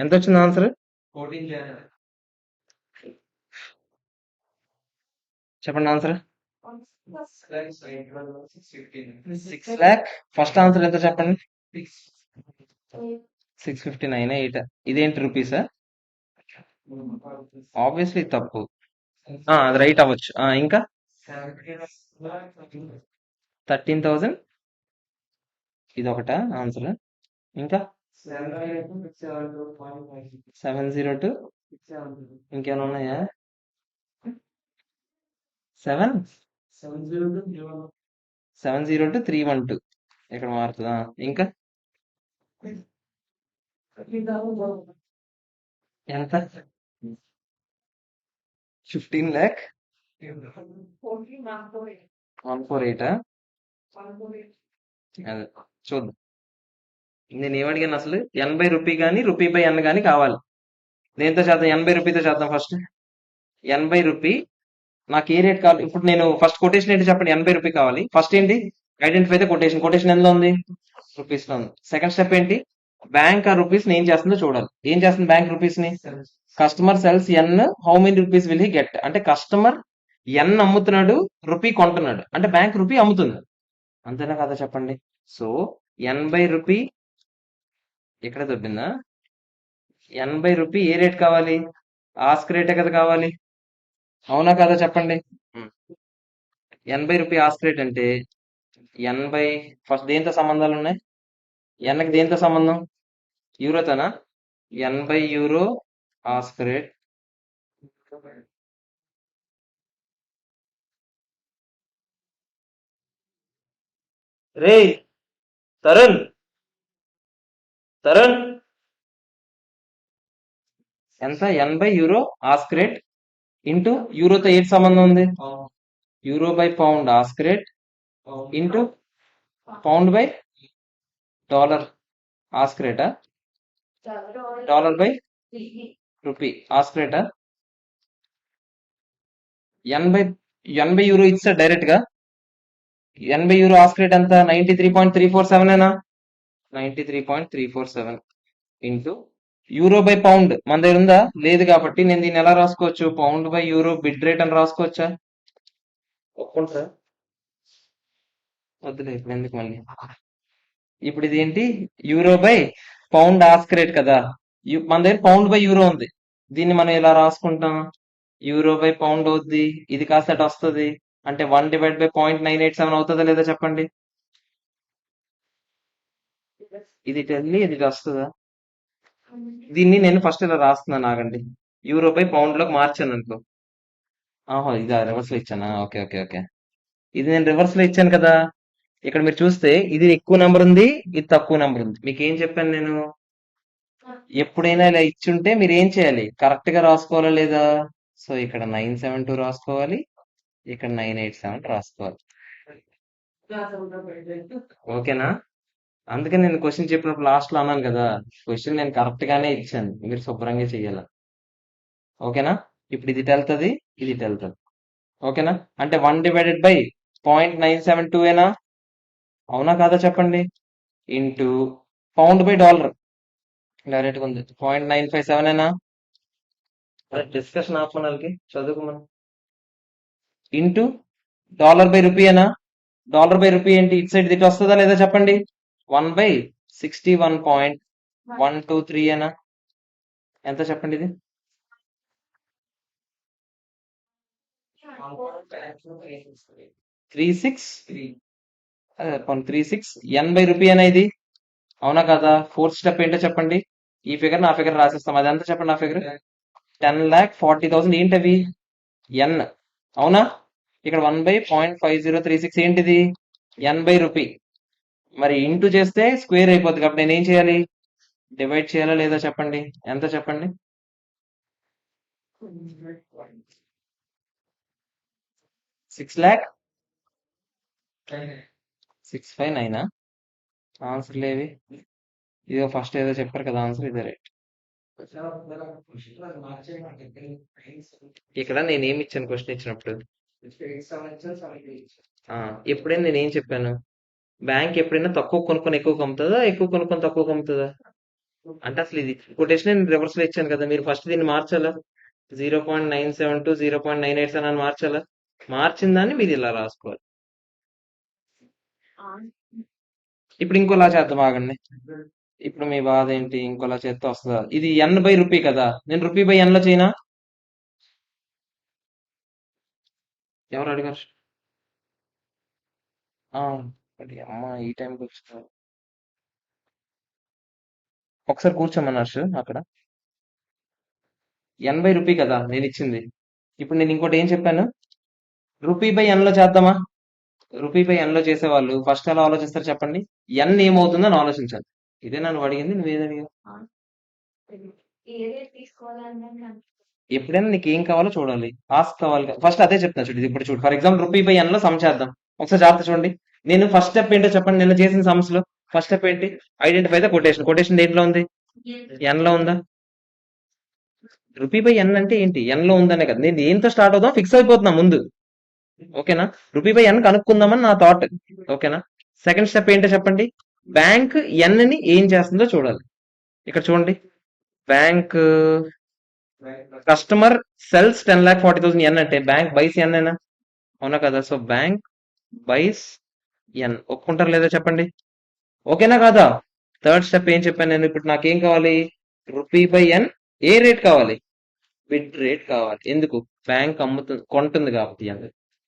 ఎంత వచ్చింది ఆన్సర్? చెప్పండి ఆన్సర్. 6 lakh. ఫస్ట్ ఆన్సర్ ఎంత చెప్పండి? 659 ఎయిట్. ఇదేంటి రూపీసా? ఆబ్వియస్లీ తప్పు. అది రైట్ అవ్వచ్చు. ఇంకా 13,000. ఇది ఒకటా ఆన్సర్? ఇంకా 702. ఇంకేమైనా ఉన్నాయా? 702 312. ఇక్కడ మారుతుందా? ఇంకా ఎంత? 15 lakh. 148. అదే చూద్దాం. నేను ఏమడిగాను అసలు? 80 రూపీ కానీ రూపీ బై ఎన్ కానీ కావాలి. దేంతో చేద్దాం? 80 రూపీతో చేద్దాం ఫస్ట్. 80 రూపీ నాకు ఏ రేట్ కావాలి? ఇప్పుడు నేను ఫస్ట్ కొటేషన్ ఏంటి చెప్పండి. 80 రూపీ కావాలి. ఫస్ట్ ఏంటి? Identify the quotation. కొటేషన్ ఎందులో ఉంది? రూపీస్ లో ఉంది. సెకండ్ స్టెప్ ఏంటి? బ్యాంక్ ఆ రూపీస్ ని ఏం చేస్తుందో చూడాలి. ఏం చేస్తుంది బ్యాంక్ రూపీస్ ని? Customer sells yen, how many rupees will he get. అంటే కస్టమర్ ఎన్ అమ్ముతున్నాడు, రూపీ కొంటున్నాడు, అంటే బ్యాంక్ రూపీ అమ్ముతుంది. అంతేనా కదా చెప్పండి. సో 80 రూపీ ఎక్కడ దొబ్బిందా? 80 రూపీ ఏ రేట్ కావాలి? ఆస్క్ రేటే కదా కావాలి. అవునా కదా చెప్పండి. 80 రూపీ ఆస్క్ రేట్ అంటే 80 ఫస్ట్ దేంతో సంబంధాలు ఉన్నాయి? ఎన్కి దేంతో సంబంధం? యూరోతోనా? 80 యూరో ఆస్క్ రేట్. రే తరుణ్, తరుణ్ ఎంత? 80 యూరో ఆస్క్ రేట్ ఇంటూ యూరోతో ఏటి సంబంధం ఉంది? Euro by pound ask rate into pound by dollar ask రేటా? డాలర్ బై రూపీ ఆస్క్ రేటా? 80 80 యూరో ఇచ్చాడు డైరెక్ట్ గా. 80 యూరో ఆస్క్ రేట్ ఎంత? 93.347 ఏనా? 93.347 ఇంటూ యూరో బై పౌండ్ మన దగ్గర ఉందా? లేదు కాబట్టి నేను దీన్ని ఎలా రాసుకోవచ్చు? Pound by euro bid rate అని రాసుకోవచ్చా? ఒప్పుకుంటారా? వద్దులే ఇప్పుడు ఎందుకు మళ్ళీ. ఇప్పుడు ఇది ఏంటి? Euro by pound ask rate కదా. మన దగ్గర పౌండ్ బై యూరో ఉంది. దీన్ని మనం ఇలా రాసుకుంటాం. యూరో బై పౌండ్ అవుద్ది. ఇది కాస్త అటు వస్తుంది. అంటే 1/0.987 అవుతుందా లేదా చెప్పండి. ఇది ఇటు వెళ్ళి ఇది ఇటు వస్తుందా? దీన్ని నేను ఫస్ట్ ఇలా రాస్తున్నాను ఆగండి. యూరో బై పౌండ్ లోకి మార్చాను అనుకో. ఆహో ఇది రివర్స్ లో ఇచ్చానా? Okay okay okay. ఇది నేను రివర్స్ లో ఇచ్చాను కదా. ఇక్కడ మీరు చూస్తే ఇది ఎక్కువ నెంబర్ ఉంది, ఇది తక్కువ నెంబర్ ఉంది. మీకు ఏం చెప్పాను నేను? ఎప్పుడైనా ఇలా ఇచ్చుంటే మీరు ఏం చేయాలి? కరెక్ట్ గా రాసుకోవాలా లేదా? సో ఇక్కడ 972 రాసుకోవాలి, ఇక్కడ 987 రాసుకోవాలి. ఓకేనా? అందుకే నేను క్వశ్చన్ చెప్పినప్పుడు లాస్ట్ లో అన్నాను కదా, క్వశ్చన్ నేను కరెక్ట్ గానే ఇచ్చాను, మీరు శుభ్రంగా చెయ్యాలి. ఓకేనా? ఇప్పుడు ఇది ఇటు వెళ్తుంది, ఇది ఇటు వెళ్తుంది. ఓకేనా? అంటే 1/0.972 ఏనా? అవునా కాదా చెప్పండి. Into pound by dollar direct గా ఉంది 0.957 ఏనా? డిస్కషన్ ఆపమనాలకి చదువుకోమను. ఇంటూ డాలర్ బై రూపీ ఏనా? డాలర్ బై రూపీ ఏంటి? ఇటు సైడ్ ఇటు వస్తుందా లేదా చెప్పండి. 1/61.123 ఏనా? ఎంత చెప్పండి ఇది? 36. అదే 36 ఎన్/రూపీ అనా ఇది? అవునా కదా? ఫోర్త్ స్టెప్ ఏంటో చెప్పండి. ఈ ఫిగర్ నా ఫిగర్ రాసిస్తాం. అది ఎంత చెప్పండి? నా ఫిగర్ 10,40,000. ఏంటి అవి? ఎన్. అవునా? ఇక్కడ 1/0.5036 ఏంటిది? ఎన్/రూపీ. మరి ఇంటూ చేస్తే స్క్వేర్ అయిపోతుంది కాబట్టి నేను ఏం చేయాలి? డివైడ్ చేయాలా లేదా చెప్పండి. ఎంత చెప్పండి? 6,659. ఆన్సర్ లేవి. ఇదో ఫస్ట్ ఏదో చెప్పారు కదా ఆన్సర్, ఇదే రైట్. ఇక్కడ నేను ఏమి ఇచ్చాను క్వశ్చన్ ఇచ్చినప్పుడు? ఎప్పుడైనా నేను ఏం చెప్పాను? బ్యాంక్ ఎప్పుడైనా తక్కువ కొనుక్కొని ఎక్కువ కమ్ముతుందా, ఎక్కువ కొనుక్కొని తక్కువ కమ్ముతుందా? అంటే అసలు ఇది కొటేషన్ నేను రివర్స్ లో ఇచ్చాను కదా, మీరు ఫస్ట్ దీన్ని మార్చాలా. 0.972 0.987 అని మార్చాలా. మార్చిన దాన్ని మీరు ఇలా రాసుకోవాలి. ఇప్పుడు ఇంకోలా చేద్దాం ఆగండి. ఇప్పుడు మీ బాధ ఏంటి, ఇంకోలా చేస్తే వస్తుందా. ఇది ఎన్ బై రూపీ కదా, నేను రూపీ బై ఎన్ లో చేయనా. ఎవరు అడిగారు. ఆ, అది అమ్మ ఈ టైంకి వచ్చిన. ఒకసారి కూర్చోమని హర్ష్ అక్కడ. ఎన్ బై రూపీ కదా నేను ఇచ్చింది. ఇప్పుడు నేను ఇంకోటి ఏం చెప్పాను, రూపీ బై ఎన్ లో చేద్దామా. రూపీ బై ఎన్ లో చేసేవాళ్ళు ఫస్ట్ ఎలా ఆలోచిస్తారు చెప్పండి. ఎన్ ఏమవుతుందని ఆలోచించాలి. ఇదే నన్ను అడిగింది, నువ్వేది అడిగావు. ఎప్పుడైనా నీకు ఏం కావాలో చూడాలి. ఆస్క్ కావాలి ఫస్ట్, అదే చెప్తున్నా చూడు. ఇది ఇప్పుడు చూడు, ఫర్ ఎగ్జాంపుల్ రూపీ బై ఎన్ లో సమ్ చేద్దాం. ఒకసారి జాగ్రత్త చూడండి. నేను ఫస్ట్ స్టెప్ ఏంటో చెప్పండి, నిన్న చేసిన సమ్స్ లో. ఫస్ట్ స్టెప్ ఏంటి, ఐడెంటిఫై ద కొటేషన్. కొటేషన్ దేంట్లో ఉంది, ఎన్ లో ఉందా. రూపీ బై ఎన్ అంటే ఏంటి, ఎన్ లో ఉందనే కదా. నేను దేంతో స్టార్ట్ అవుదాం ఫిక్స్ అయిపోతున్నా ముందు. ఓకేనా, రూపీ బై ఎన్ కనుక్కుందామని నా థాట్. ఓకేనా. సెకండ్ స్టెప్ ఏంటో చెప్పండి, బ్యాంక్ ఎన్ ని ఏం చేస్తుందో చూడాలి. ఇక్కడ చూడండి, బ్యాంక్ కస్టమర్ సెల్స్ 10,40,000 ఎన్ అంటే బ్యాంక్ బైస్ ఎన్ అయినా. అవునా కదా. సో బ్యాంక్ బైస్ ఎన్. ఒప్పుకుంటారు లేదా చెప్పండి. ఓకేనా కాదా. థర్డ్ స్టెప్ ఏం చెప్పాను నేను, ఇప్పుడు నాకేం కావాలి, రూపీ బై ఎన్ ఏ రేట్ కావాలి, బిడ్ రేట్ కావాలి. ఎందుకు, బ్యాంక్ అమ్ముతుంది కొంటుంది కాబట్టి ఎన్.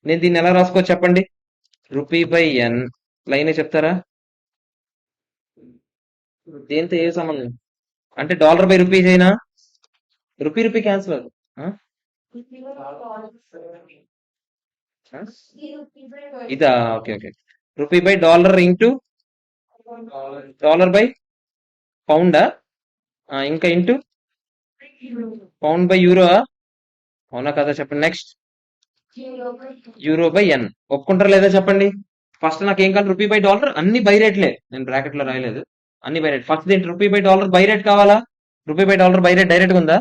నేను దీన్ని ఎలా రాసుకోవచ్చు చెప్పండి, రూపీ బై ఎన్ లైనే చెప్తారా. దేంతో ఏ సంబంధం, అంటే డాలర్ బై రూపీస్ అయినా. రూపీ రూపీ క్యాన్సిల్ అవుతుంది. ఆ? ఆ? ఇదా, okay okay. Rupee by dollar into dollar by పౌండా, ఇంకా ఇంటూ పౌండ్ బై యూరో. అవునా కదా చెప్పండి. Next euro by yen. ఒప్పుకుంటారా లేదా చెప్పండి. ఫస్ట్ నాకు ఏం కావాలి, రూపీ బై డాలర్, అన్ని బై రేట్లే, నేను బ్రాకెట్ లో రాయలేదు. అన్ని బై రేట్. ఫస్ట్ ఏంటి, rupee by dollar by rate కావాలా. Rupee by dollar by rate direct గా ఉందా.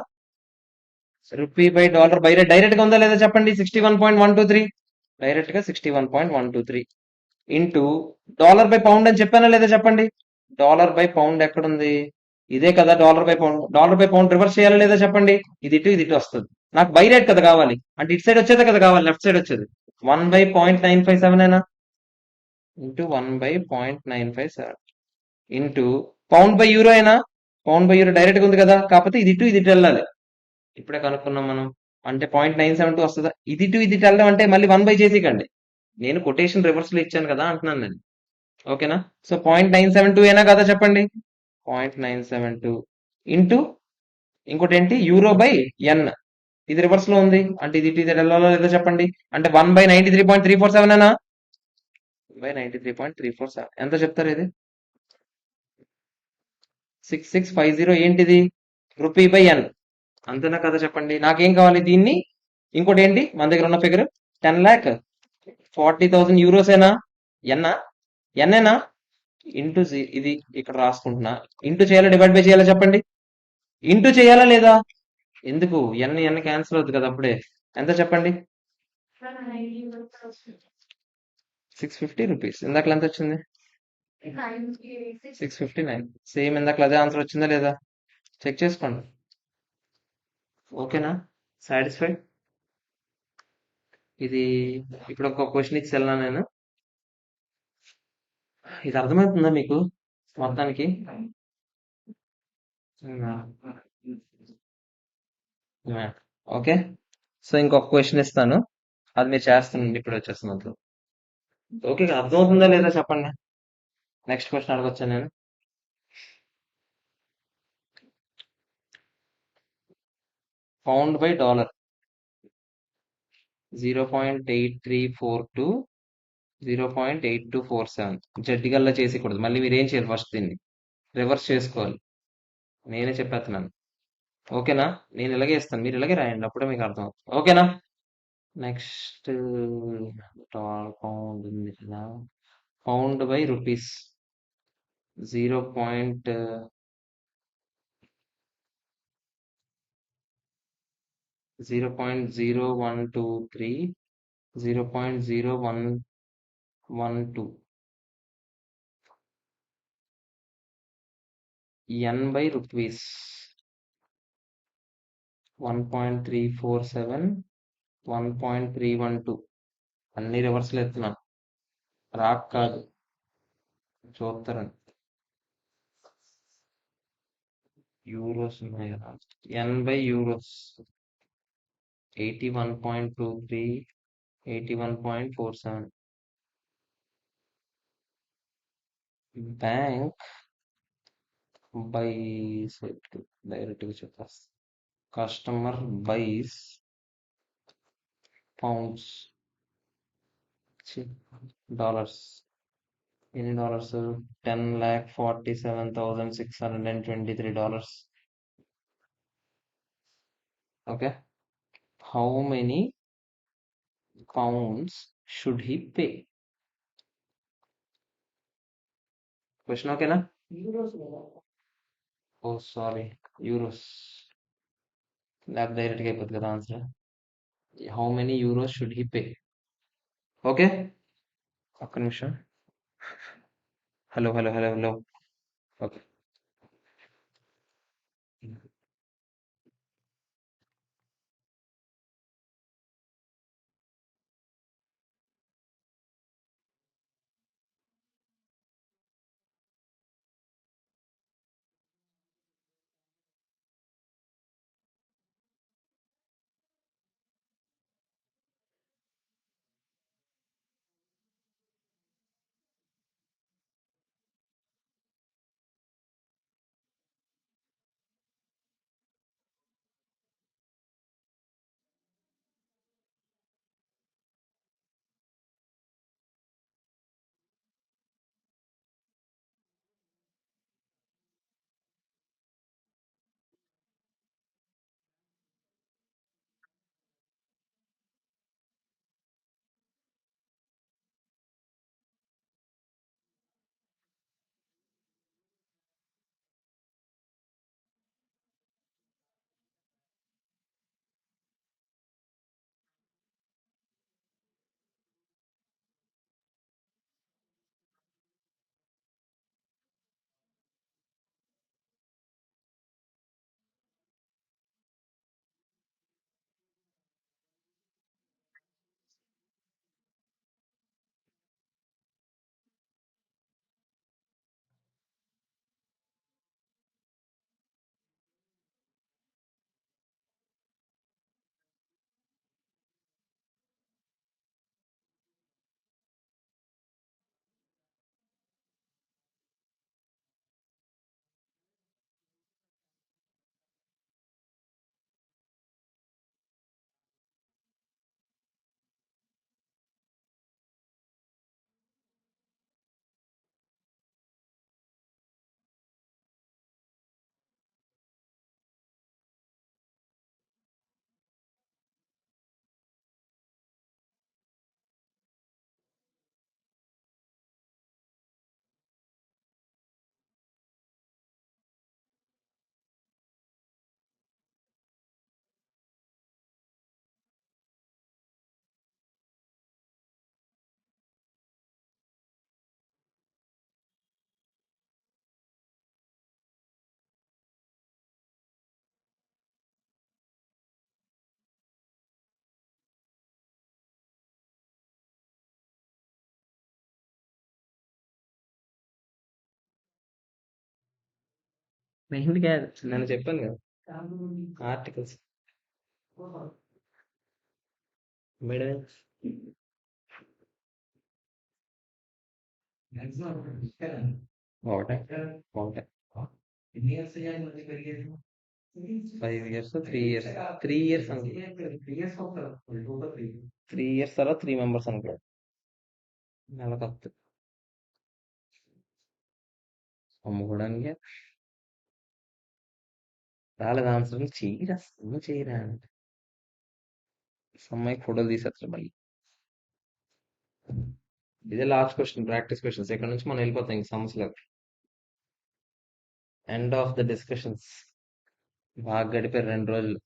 Rupee by dollar by rate direct గా ఉందా లేదా చెప్పండి. 61.123, డైరెక్ట్ గా 61.123 ఇంటూ డాలర్ బై పౌండ్ అని చెప్పానా లేదా చెప్పండి. డాలర్ బై పౌండ్ ఎక్కడుంది, ఇదే కదా dollar by pound. Dollar by pound reverse చేయాలా లేదా చెప్పండి. ఇది ఇటు వస్తుంది. నాకు బై రేట్ కదా కావాలి, అంటే ఇటు సైడ్ వచ్చేదే కదా కావాలి, లెఫ్ట్ సైడ్ వచ్చేది. 1/0.957 అయినా into 1/0.957 into pound by euro అయినా. పౌండ్ బై యూరో డైరెక్ట్ గా ఉంది కదా, కాకపోతే ఇది ఇటు వెళ్ళాలి. ఇప్పుడే కనుక్కున్నాం మనం. అంటే 0.972 వస్తుందా. ఇది ఇటు వెళ్ళడం అంటే మళ్ళీ 1 బై చేసేకండి. నేను కొటేషన్ రివర్స్ లో ఇచ్చాను కదా అంటున్నాను నేను. ఓకేనా. సో 0.972 అయినా కదా చెప్పండి. 0.972 ఇంటూ ఇంకోటి ఏంటి, యూరో బై ఎన్. ఇది రివర్స్ లో ఉంది, అంటే ఇది వెళ్ళాలో లేదో చెప్పండి. అంటే 1/93.347 అయినా. 93.347 ఎంత చెప్తారు ఇది. 6650 ఏంటిది, రూపీ బై ఎన్. అంతేనా కదా చెప్పండి. నాకేం కావాలి దీన్ని. ఇంకోటి ఏంటి మన దగ్గర ఉన్న ఫిగర్, 10,40,000 యూరోస్ ఏనా. ఎన్నా, ఎన్నేనా. ఇంటూ ఇది ఇక్కడ రాసుకుంటున్నా. ఇంటూ చేయాలా డివైడ్ బై చేయాలా చెప్పండి. ఇంటూ చేయాలా లేదా. ఎందుకు, ఎన్ ఎన్ క్యాన్సిల్ అవుతుంది కదా అప్పుడే. ఎంత చెప్పండి. 650 రూపీస్. ఇందాక ఎంత వచ్చింది, 659. సేమ్ ఇందాక అదే ఆన్సర్ వచ్చిందా లేదా చెక్ చేసుకోండి. ఓకేనా, సాటిస్ఫైడ్. ఇది ఇప్పుడు ఒక క్వశ్చన్ ఇచ్చి వెళ్ళినా నేను. ఇది అర్థమవుతుందా మీకు మొత్తానికి. ఓకే. సో ఇంకొక క్వశ్చన్ ఇస్తాను, అది మీరు చేస్తానండి ఇప్పుడు వచ్చేస్తున్నట్లు. ఓకే, అర్థమవుతుందా లేదా చెప్పండి. నెక్స్ట్ క్వశ్చన్ అడగొచ్చా నేను. Pound by dollar 0.8342 0.8247. జడ్డిగల్లా చేసేకూడదు, మళ్ళీ మీరు ఏం చేయాలి, ఫస్ట్ దీన్ని రివర్స్ చేసుకోవాలి. నేనే చెప్పేస్తున్నాను. ఓకేనా, నేను ఇలాగే ఇస్తాను, మీరు ఇలాగే రాయండి, అప్పుడే మీకు అర్థం అవుతుంది. ఓకేనా. నెక్స్ట్ పౌండ్ ఉంది కదా, pound by rupees 0. 0.0123 0.0112 yen by rupees 1.347 1.312 అన్ని రివర్స్లు ఎత్తున్నాను. రాక్ కాదు, చూస్తారని. యూరోస్ ఉన్నాయి కదా, yen by euros 81.23 81.47. Bank buys డైరెక్ట్గా చెప్పేస్తా. Customer buys pounds dollars. ఎన్ని dollars? $10,47,623. Okay, how many pounds should he pay? Question ఓకేనా? Oh sorry, euros. లేకపోతే డైరెక్ట్గా అయిపోతుంది కదా answer. How many euros should he pay? Okay, ఒక్క నిమిషం. Hello hello hello hello. Okay, main కాదు, నేను చెప్పాను కదా ఆర్టికల్స్ మేడం. ఒకటే ఒకటే 5 years 3 years 3 years అనుకో. 3 years తర్వాత 3 members అనుకో. నెలకత్తు అమ్ముకోవడానికి రాలేదు ఆన్సర్. చేయరా, నువ్వు చేయరా అంటే అమ్మాయికి ఫోటోలు తీసేస్తారు మళ్ళీ. ఇదే లాస్ట్ క్వశ్చన్, ప్రాక్టీస్ క్వశ్చన్స్. ఇక్కడ నుంచి మనం వెళ్ళిపోతాం ఇంక సమస్యలు. End of the discussions. బాగా గడిపారు 2 రోజులు.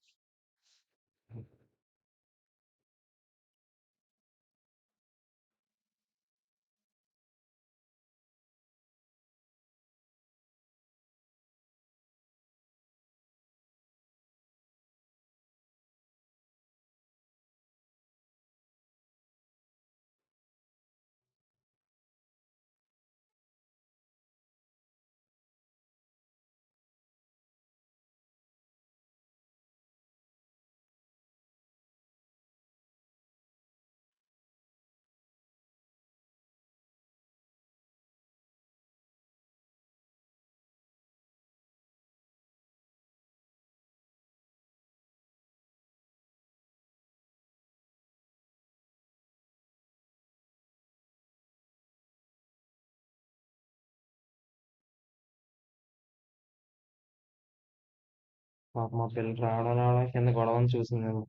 పాప మా పిల్లలు రావడం రావడం కింద గొడవని చూసిందేమో.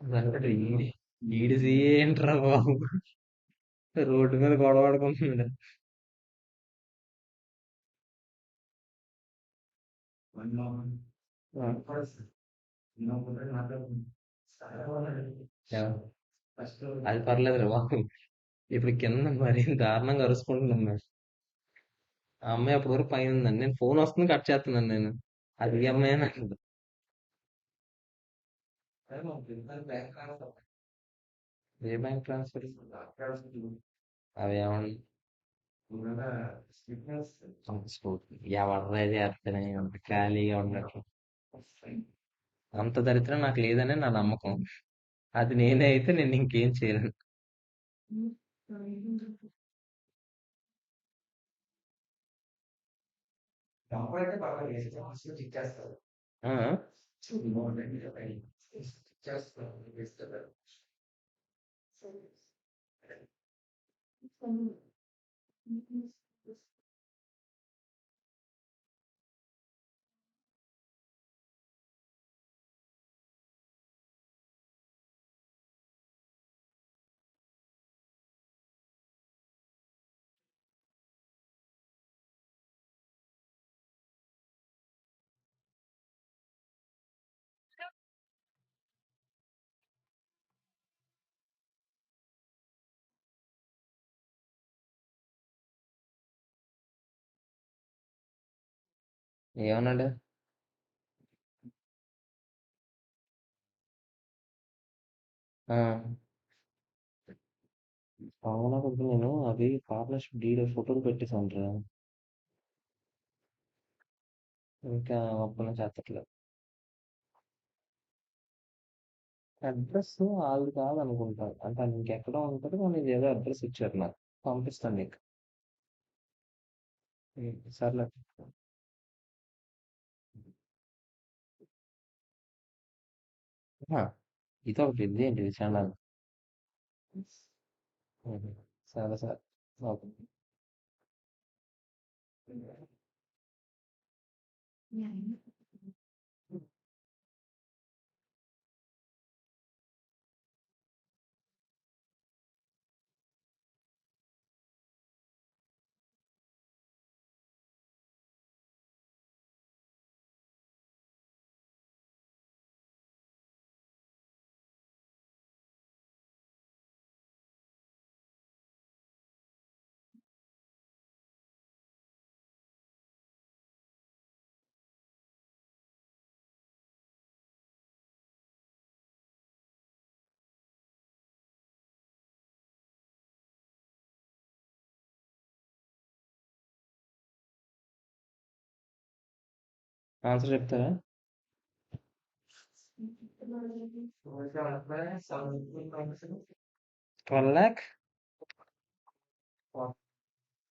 అదంటాడు ఈడి ఏంట్రా బాబు, రోడ్డు మీద గొడవ ఆడుకుంటున్నాడు. ఆ, ఎవ- అది పర్లేదు రా బాబు. ఇప్పుడు కింద మరి దారుణంగా అరుచుకుంటున్నాను నేను. ఆ అమ్మాయి అప్పటి వరకు పైన ఉందండి, నేను ఫోన్ వస్తుంది కట్ చేస్తున్నాను నేను. అది ఈ అమ్మాయి అని అంటుంది. ఏ బ్యాంక్ ట్రాన్స్ఫర్? అవి ఏమన్నా ఎవరిది చేస్తేనే అంత ఖాళీగా ఉండట్లేదు. అంత దరిద్రం నాకు లేదని నా నమ్మకం. అది నేనే అయితే నేను ఇంకేం చేయలేను. ఆ? ఏమన్నాడు? ఆ, అవునా కొడుకు, నేను అవి పార్ట్నర్షిప్ డీడ్ ఫోటోలు పెట్టేసాను రా. ఇంకా ఒప్పన చేతట్లేదు. అడ్రస్ వాళ్ళది కాదనుకుంటా, అంటే అది ఇంకెక్కడో ఉంటుంది కానీ ఇది ఏదో అడ్రస్ ఇచ్చారు నాకు. పంపిస్తాను నీకు. సర్లే. ఆ, ఇది ఒకటి, ఇది ఏంటి ఇది ఛానల్. సరే సరే. ఓకే. ఆన్సర్ చెప్తారా? 12 lakh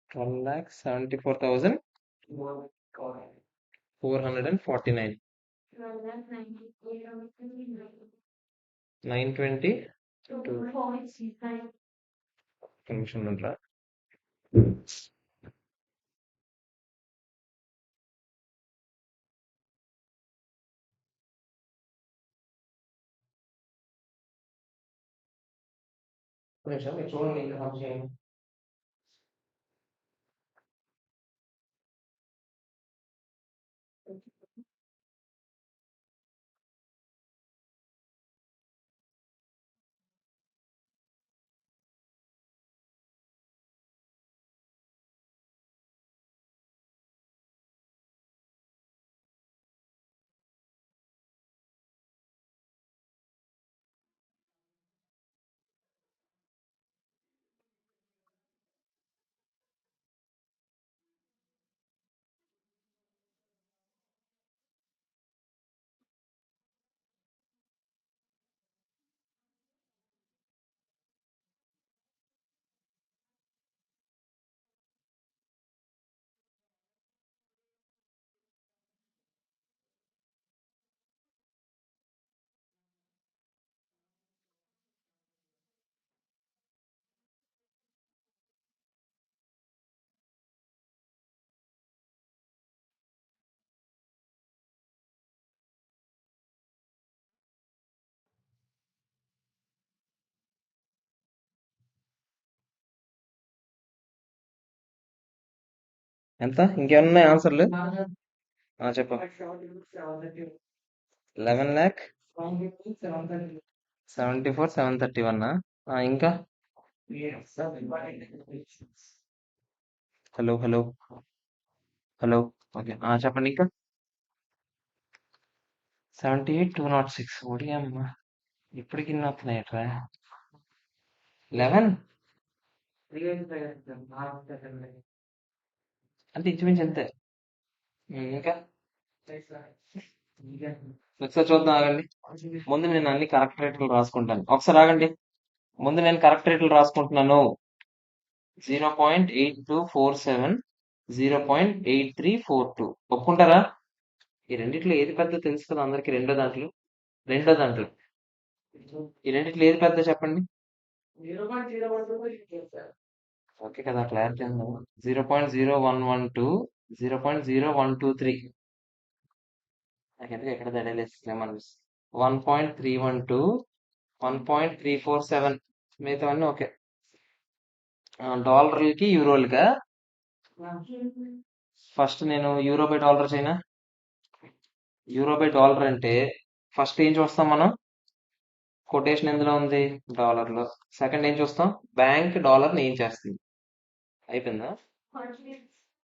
12,74,449. 920. నిమిషం ఉంటా. నిమిషం మీరు చూడండి, ఇంకా ఆఫ్ చేయండి. ఎంత ఇంకేమన్నా ఉన్నాయి ఆన్సర్లు? చెప్పు. 11 lakh 74,731. ఇంకా హలో హలో హలో. ఓకే, చెప్పండి ఇంకా. 78,206. ఓడి అమ్మ, ఇప్పటికి ఇన్ని వస్తున్నాయట్రా? 11 అంటే ఇంచుమించు అంతే. ఇంకా ఒకసారి చూద్దాం, ఆగండి. ముందు నేను అన్ని కరెక్ట్ రేట్లు రాసుకుంటాను. ఒకసారి ఆగండి. ముందు నేను కరెక్ట్ రేట్లు రాసుకుంటున్నాను. 0.8247, 0.8342. ఒప్పుకుంటారా? ఈ రెండిట్లో ఏది పెద్ద తెలుసు కదా అందరికి. రెండో దాంట్లో ఈ రెండిట్లో ఏది పెద్ద చెప్పండి. ఓకే కదా, క్లారిటీ ఉందా? 0.0112, 0.0123. నాకెందుకు ఎక్కడ తడలేస్తున్నాం. 1.312, 1.347. మిగతావన్నీ ఓకే. డాలర్లకి యూరోలుగా. ఫస్ట్ నేను euro by dollar China. Euro by dollar అంటే ఫస్ట్ ఏం చూస్తాం మనం? కొటేషన్ ఎందులో ఉంది? డాలర్ లో. సెకండ్ ఏం చూస్తాం? బ్యాంక్ డాలర్ ఏం చేస్తుంది. అయిపోయిందా?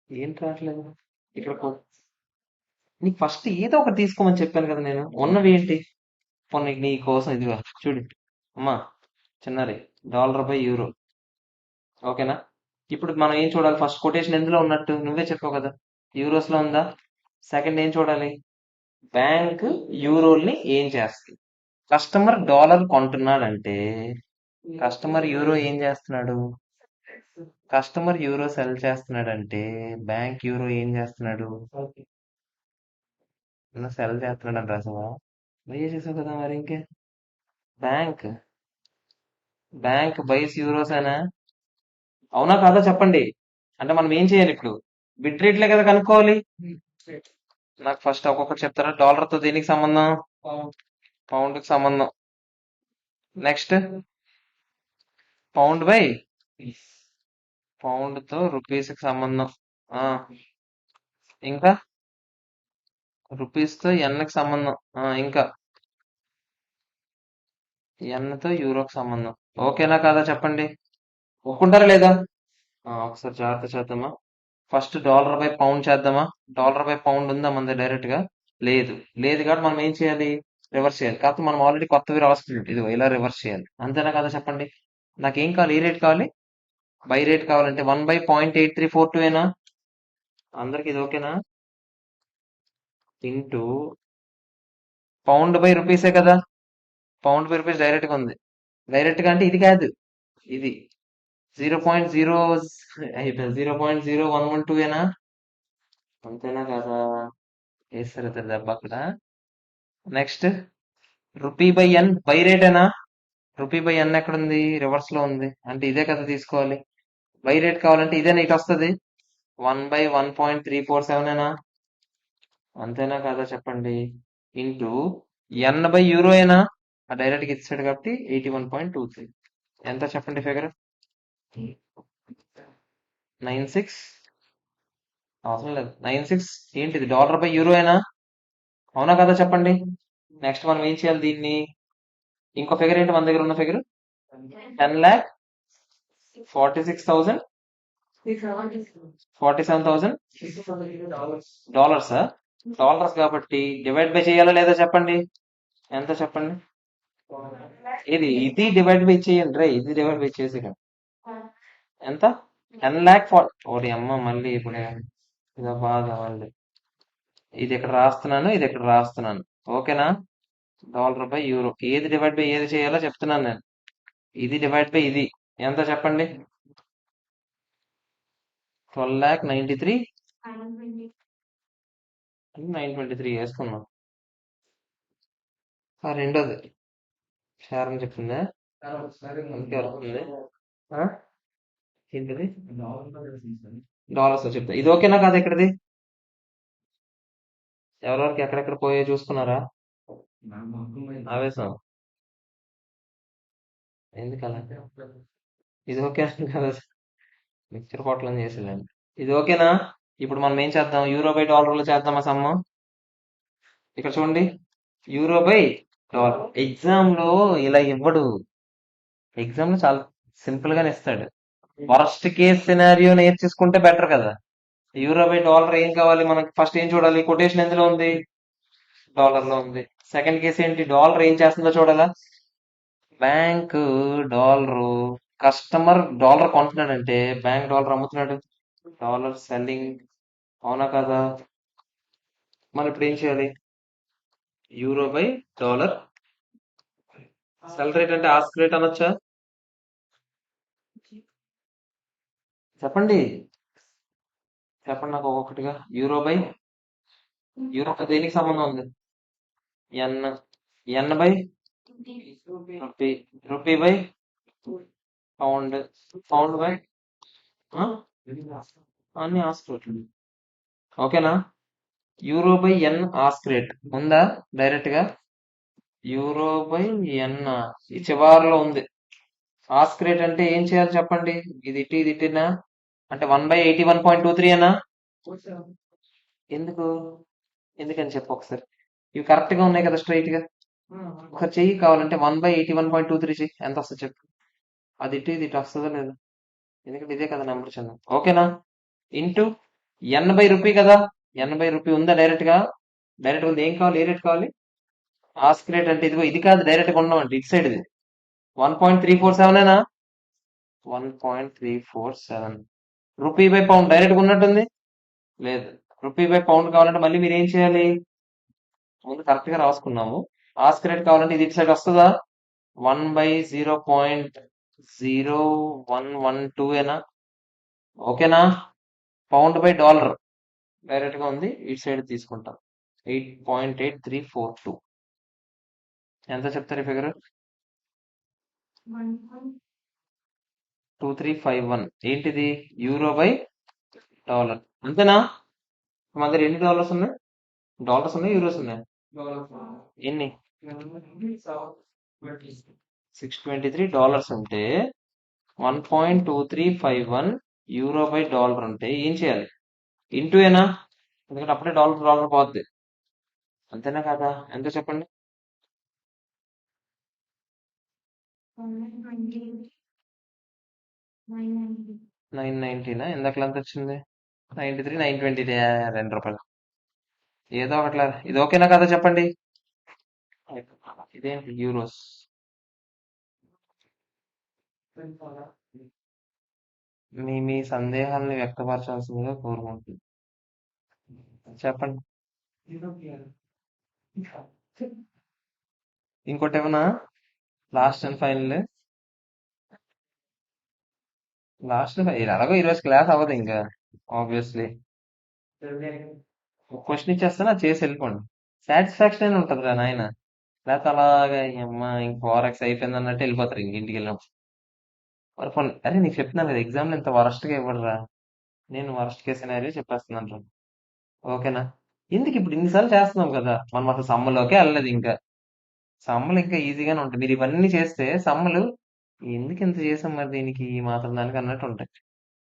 ఏంటి రావట్లేదు ఇక్కడ? నీకు ఫస్ట్ ఏదో ఒకటి తీసుకోమని చెప్పాను కదా నేను. ఉన్నవి ఏంటి? పోనీ నీ కోసం ఇదిగా చూడు. అమ్మా చిన్నారి, డాలర్ బై యూరో. ఓకేనా? ఇప్పుడు మనం ఏం చూడాలి? ఫస్ట్ కొటేషన్ ఎందులో ఉన్నట్టు నువ్వే చెప్పావు కదా, యూరోస్ లో ఉందా. సెకండ్ ఏం చూడాలి? బ్యాంక్ యూరోల్ని ఏం చేస్తుంది. కస్టమర్ డాలర్ కొంటున్నాడంటే కస్టమర్ యూరో ఏం చేస్తున్నాడు? కస్టమర్ యూరో సెల్ చేస్తున్నాడంటే బ్యాంక్ యూరో ఏం చేస్తున్నాడు? సెల్ చేస్తున్నాడు అని రాసావా? నువ్వే చేసావు కదా మరి. ఇంకే బ్యాంక్ బ్యాంక్ బైస్ యూరోస్ అయినా. అవునా కాదా చెప్పండి. అంటే మనం ఏం చేయాలి ఇప్పుడు? బిడ్ రేట్లే కదా కనుక్కోవాలి. నాకు ఫస్ట్ ఒక్కొక్కటి చెప్తారా? డాలర్ తో దేనికి సంబంధం? పౌండ్ కి సంబంధం. నెక్స్ట్ పౌండ్ బై పౌండ్ తో రూపీస్ కి సంబంధం. ఆ ఇంకా రూపీస్ తో ఎన్ కి సంబంధం. ఇంకా ఎన్ తో యూరోకి సంబంధం. ఓకేనా కాదా చెప్పండి. ఒప్పుకుంటారా లేదా? ఒకసారి జాగ్రత్త చేద్దామా. ఫస్ట్ డాలర్ బై పౌండ్ చేద్దామా. డాలర్ బై పౌండ్ ఉందా మన డైరెక్ట్ గా? లేదు. లేదు కాబట్టి మనం ఏం చేయాలి? రివర్స్ చేయాలి. కాకపోతే మనం ఆల్రెడీ కొత్తవి రాసుకుంటాం. ఇది ఇలా రివర్స్ చేయాలి. అంతేనా కదా చెప్పండి. నాకేం కావాలి? ఏ రేట్ కావాలి? బై రేట్ కావాలంటే 1/0.8342 ఏనా? అందరికి ఇది ఓకేనా? ఇంటూ పౌండ్ బై రూపీసే కదా. పౌండ్ బై రూపీస్ డైరెక్ట్ గా ఉంది. డైరెక్ట్ గా అంటే ఇది కాదు, ఇది 0.0 అయిపోయింది. 0.0112 ఏనా? అంతేనా కదా? వేస్తారు దెబ్బ అక్కడ. Next rupee by yen by రేటేనా? రూపీ బై ఎన్ ఎక్కడుంది? రివర్స్ లో ఉంది. అంటే ఇదే కదా తీసుకోవాలి. బై రేట్ కావాలంటే ఇదే ఇటు వస్తుంది. 1/1.347 ఏనా? అంతేనా కదా చెప్పండి. ఇంటూ ఎన్ బై యూరో ఏనా? డైరెక్ట్ గా ఇచ్చాడు కాబట్టి 81.23. ఎంత చెప్పండి ఫిగర్? 96. అవసరం లేదు. 96 ఏంటిది? డాలర్ బై యూరో ఏనా? అవునా కదా చెప్పండి. నెక్స్ట్ మనం ఏం చేయాలి దీన్ని? ఇంకో ఫిగర్ ఏంటి మన దగ్గర ఉన్న ఫిగర్? 10,46,000, 47,000 డాలర్స్. డాలర్స్ కాబట్టి డివైడ్ బై చేయాలా లేదా చెప్పండి. ఎంత చెప్పండి? ఇది డివైడ్ బై చేయండి రే. ఇది డివైడ్ బై చేసి ఎంత? 10,40,000. ఓడి అమ్మ, మళ్ళీ ఇప్పుడు ఇదో బాధ మళ్ళీ. ఇది ఇక్కడ రాస్తున్నాను, ఇది ఇక్కడ రాస్తున్నాను. ఓకేనా? డాలర్ బై యూరో ఏది డివైడ్ బై ఏది చేయాలో చెప్తున్నాను నేను. ఇది డివైడ్ బై ఇది ఎంత చెప్పండి? 12,93. 923 వేసుకున్నాం. రెండోది షారం చెప్పిందా? అందుకే వస్తుంది. ఆ? ఏంటిది? డాలర్స్ చెప్తా. ఇది ఓకేనా కాదు ఇక్కడది? ఎవరెవరికి ఎక్కడెక్కడ పోయే చూసుకున్నారా? ఆవేశం ఎందుకలా? ఇది ఓకేనా కదా? మిక్చర్ పొట్లం చేసేదండి. ఇది ఓకేనా? ఇప్పుడు మనం ఏం చేద్దాం, యూరో బై డాలర్లో చేద్దామా సమ్ము? ఇక్కడ చూడండి, యూరో బై డాలర్. ఎగ్జామ్ లో ఇలా ఇవ్వడు. ఎగ్జామ్ లో చాలా సింపుల్ గానే ఇస్తాడు. వరస్ట్ కేస్ సినారియో నేర్చేసుకుంటే బెటర్ కదా. యూరో బై డాలర్ ఏం కావాలి మనకి? ఫస్ట్ ఏం చూడాలి? కొటేషన్ ఎందులో ఉంది? డాలర్ లో ఉంది. సెకండ్ కేసు ఏంటి? డాలర్ ఏం చేస్తుందో చూడాలా? బ్యాంక్ డాలర్, కస్టమర్ డాలర్ కొంటున్నాడంటే బ్యాంక్ డాలర్ అమ్ముతున్నాడు. డాలర్ సెల్లింగ్, అవునా కదా? మనం ఇప్పుడు ఏం చేయాలి? Euro by dollar. Sell rate అంటే ఆస్క్ రేట్ అనొచ్చా? చెప్పండి, చెప్పండి నాకు ఒక్కొక్కటిగా. యూరో దేనికి సంబంధం ఉంది? Yen. Yen by rupee. Rupee by pound. Pound by అన్ని ఆస్క్ రేట్లు. ఓకేనా? Euro by yen ask rate ఉందా డైరెక్ట్ గా? యూరో బై ఎన్ ఈ చివరిలో ఉంది. ఆస్క్ రేట్ అంటే ఏం చేయాలి చెప్పండి? ఇది ఇటినా అంటే 1/81.23 అనా? ఎందుకు? ఎందుకని చెప్పు ఒకసారి. ఇవి కరెక్ట్ గా ఉన్నాయి కదా స్ట్రైట్ గా. ఒకసారి చెయ్యి, కావాలంటే 1/81.23 చెయ్యి, ఎంత వస్తుంది చెప్పు. అది ఇటు ఇది ఇటు వస్తుందో లేదు, ఎందుకంటే ఇదే కదా నెంబర్ చిన్న. ఓకేనా? ఇంటూ రూపీ కదా. రూపీ ఉందా డైరెక్ట్ గా? డైరెక్ట్ ఉంది. ఏం కావాలి? ఏ రేట్ కావాలి? ఆస్క్ రేట్ అంటే ఇదిగో ఇది కాదు, డైరెక్ట్ గా ఉండమంటే ఇటు సైడ్ ఇది 1.347 1.347. రూపీ బై పౌండ్ డైరెక్ట్ గా ఉన్నట్టుంది. లేదు. రూపీ బై పౌండ్ కావాలంటే మళ్ళీ మీరు ఏం చేయాలి? ముందు కరెక్ట్ గా రాసుకున్నాము. ఆస్క్ రేట్ కావాలంటే ఇది ఇటు సైడ్ వస్తుందా? 1/0.0112 ఏనా? ఓకేనా? పౌండ్ బై డాలర్ డైరెక్ట్ గా ఉంది, ఇటు సైడ్ తీసుకుంటాం. 8.8342. ఎంత చెప్తారు ఈ ఫిగర్? 2351. ఏంటిది? Euro by dollar. అంతేనా? మన దగ్గర ఎన్ని డాలర్స్ ఉన్నాయి? డాలర్స్ ఉన్నాయి, యూరోస్ ఉన్నాయి. ఎన్ని? 623 డాలర్స్ ఉంటే 1.2351 యూరో బై డాలర్ ఉంటే ఏం చేయాలి? ఇంటూ ఏనా? ఎందుకంటే అప్పుడే డాలర్ డాలర్ పోద్ది. అంతేనా కదా? ఎంతో చెప్పండి. 990నా? ఇందాక ఎంత వచ్చింది? 93, 920. 2 రూపాయలు. ఏదో ఒకట్లా. ఇది ఓకేనా కదా చెప్పండి. ఇదేంటి యూరోస్? మీ మీ సందేహాలను వ్యక్తపరచాల్సిందిగా కోరుకుంటున్నాను. చెప్పండి. ఇంకోటి ఏమన్నా? Last and final. లాస్ట్ ఎలాగో ఈరోజు క్లాస్ అవ్వదు ఇంకా, ఆబ్వియస్లీ. ఒక క్వశ్చన్ ఇచ్చేస్తాను, అది చేసి వెళ్ళిపోండి. సాటిస్ఫాక్షన్ అని ఉంటుంది రా నాయన. లేకపోతే అలాగా ఈ అమ్మ ఇంక ఓవర్ అయిపోయింది అన్నట్టు వెళ్ళిపోతారు ఇంక ఇంటికి వెళ్ళినప్పుడు. మరి అరే నీకు చెప్తున్నాను కదా, ఎగ్జామ్లో ఇంత వరస్ట్ గా ఇవ్వడురా. నేను వరస్ట్ కేసు సినారియో చెప్పేస్తున్నాను రా. ఓకేనా? ఎందుకు ఇప్పుడు ఇన్నిసార్లు చేస్తున్నాం కదా, మనం అసలు సమ్మలోకే వెళ్ళలేదు ఇంకా. సమ్మలు ఇంకా ఈజీగానే ఉంటాయి. మీరు ఇవన్నీ చేస్తే సమ్మలు ఎందుకు ఇంత చేసాం మరి దీనికి, ఈ మాత్రం దానికి అన్నట్టు ఉంటాయి.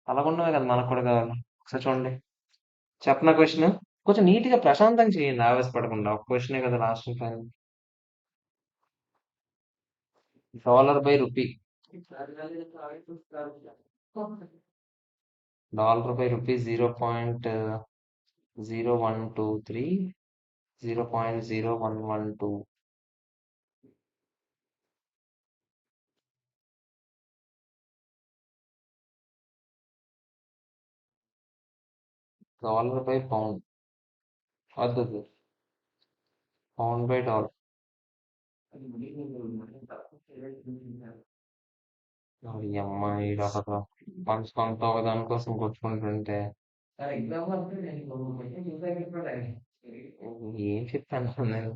అలాగుండవే కదా మనకు కూడా కావాలి. ఒకసారి చూడండి. చెప్పనా క్వశ్చన్? కొంచెం నీట్ గా ప్రశాంతంగా చేయండి, ఆవేశపడకుండా. ఒక క్వశ్చనే కదా last final. Dollar by rupee. Dollar by rupee 0.0123, 0.0112. Dollar by pound. వద్దు, పౌండ్ బై డాలర్. ఈ అమ్మాయి డాలర్ మనసు కొంత ఒకదాని కోసం కొట్టుకుంటుంటే ఏం చెప్పాను నేను?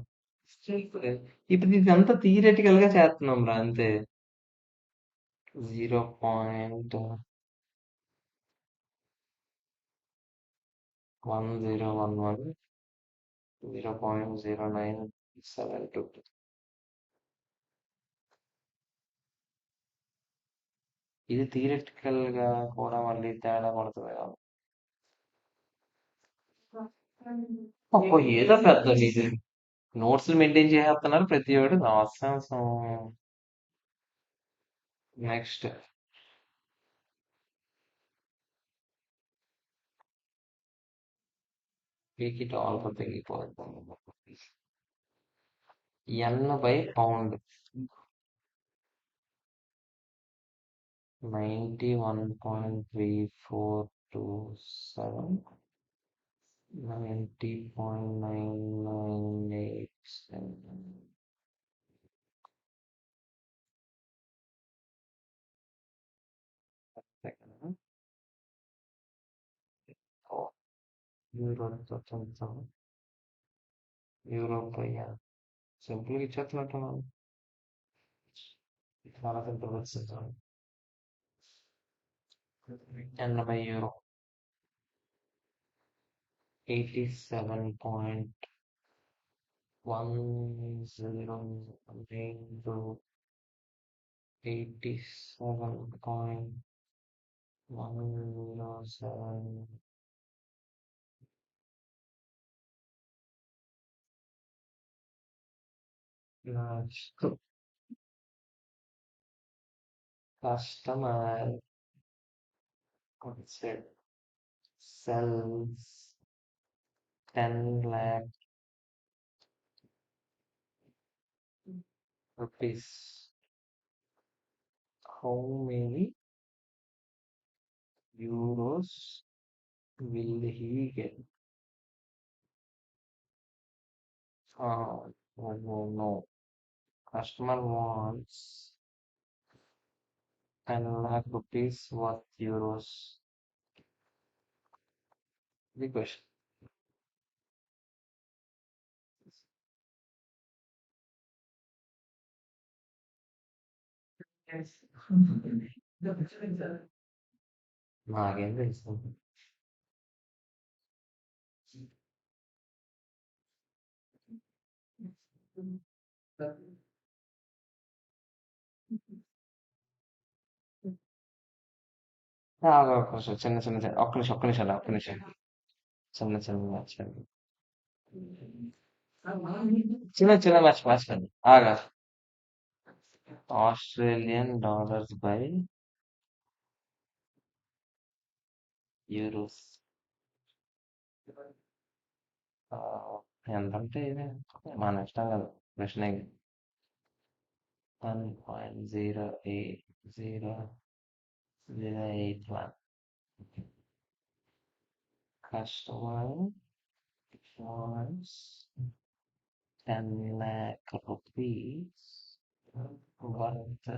ఇప్పుడు ఇదంతా థియరిటికల్ గా చేస్తున్నాం రా, అంతే. 0.1011, 0.0972. ఇది థియరిటికల్ గా కూడా మళ్ళీ తేడా పడుతుంది కదా. అబ్బో ఏదో పెద్ద ఇది నోట్స్ మెయింటైన్ చేసేస్తున్నారు ప్రతి ఒడు nonsense. Next peak it all తగ్గిపోతుంది. Yen by pound 91.3427, 90.9987. Second, oh, euro యూరోపియా సింపుల్ ఇచ్చేస్తున్నట్టున్నాను. చాలా సింపుల్ వచ్చింది. ఎనభై euro 87.10 87.107. Next, customer said sells 10 lakh rupees. How many euros will he get? Oh, no, no. Customer wants 10 lakh rupees worth euros. The question. నాకేం తెలుసు. ఒక్క నిమిషం చిన్న చిన్న చిన్న ఒక్క నిమిషం చిన్న చిన్న మర్చిపోయాను. చిన్న చిన్న మర్చిపోయాను. ఆగా ఆస్ట్రేలియన్ డాలర్స్ బై యూరోస్. ఎంతంటే ఇది మన ఇష్టం కదా ప్రశ్న. 1.08081. Customer wants 10 lakh rupees worth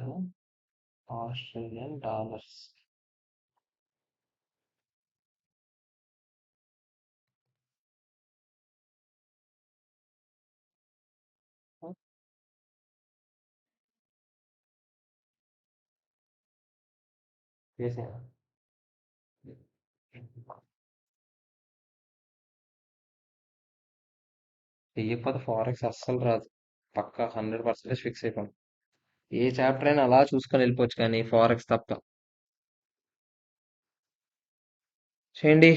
Australian dollars. చేసాను. చెయ్యకపోతే ఫారెక్స్ అస్సలు రాదు. పక్కా 100% ఫిక్స్ అయిపోయింది. ఏ చాప్టర్ అయినా అలా చూసుకొని వెళ్ళిపోవచ్చు కానీ ఫారెక్స్ తప్ప. చేయండి.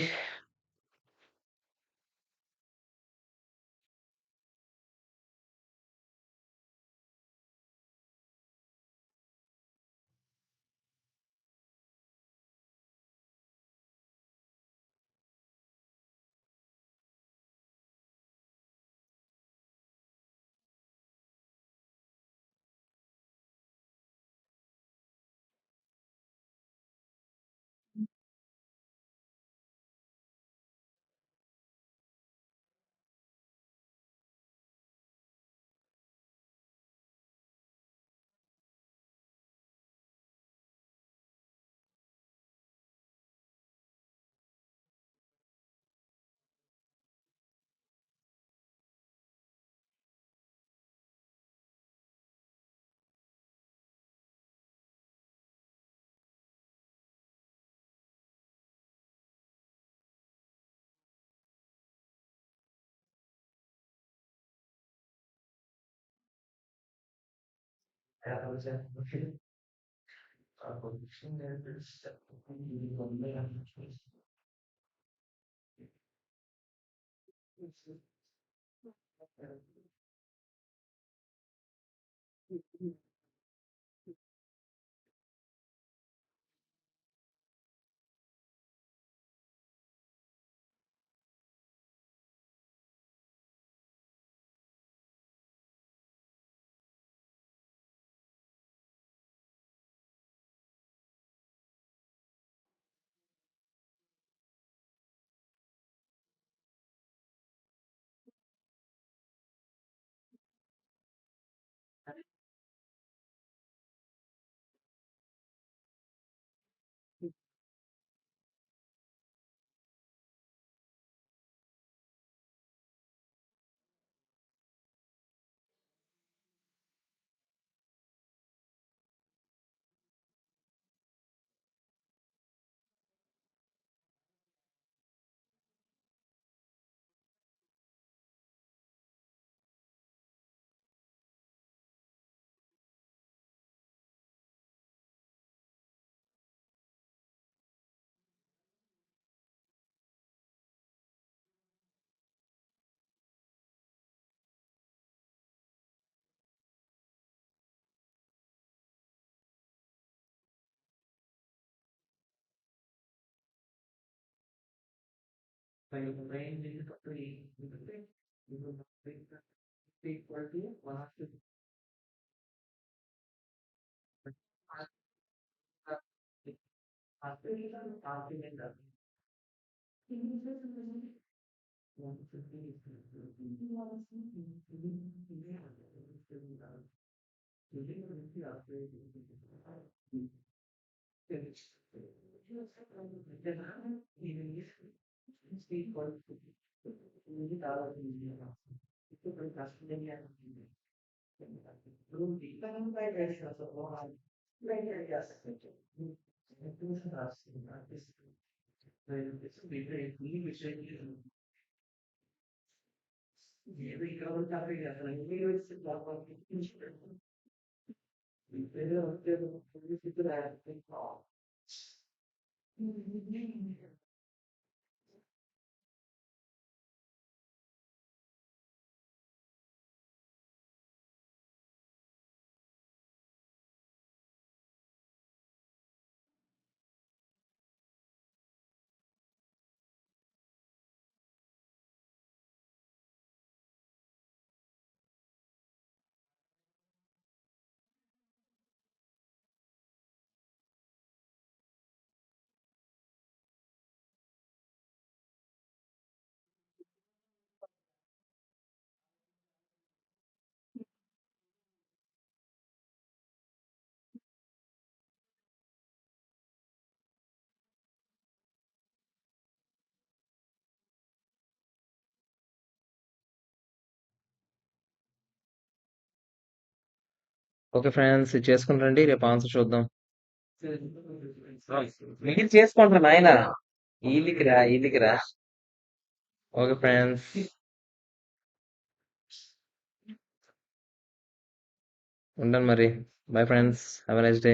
ఓకే ఫ్రెండ్స్, ఇది చేసుకుని రండి, రేపు ఆన్సర్ చూద్దాం. మీరు చేసుకుంటారు నాయన. ఈదికిరా ఈదికిరా. ఓకే ఫ్రెండ్స్, ఉంటాను మరి. Bye friends, have a nice day.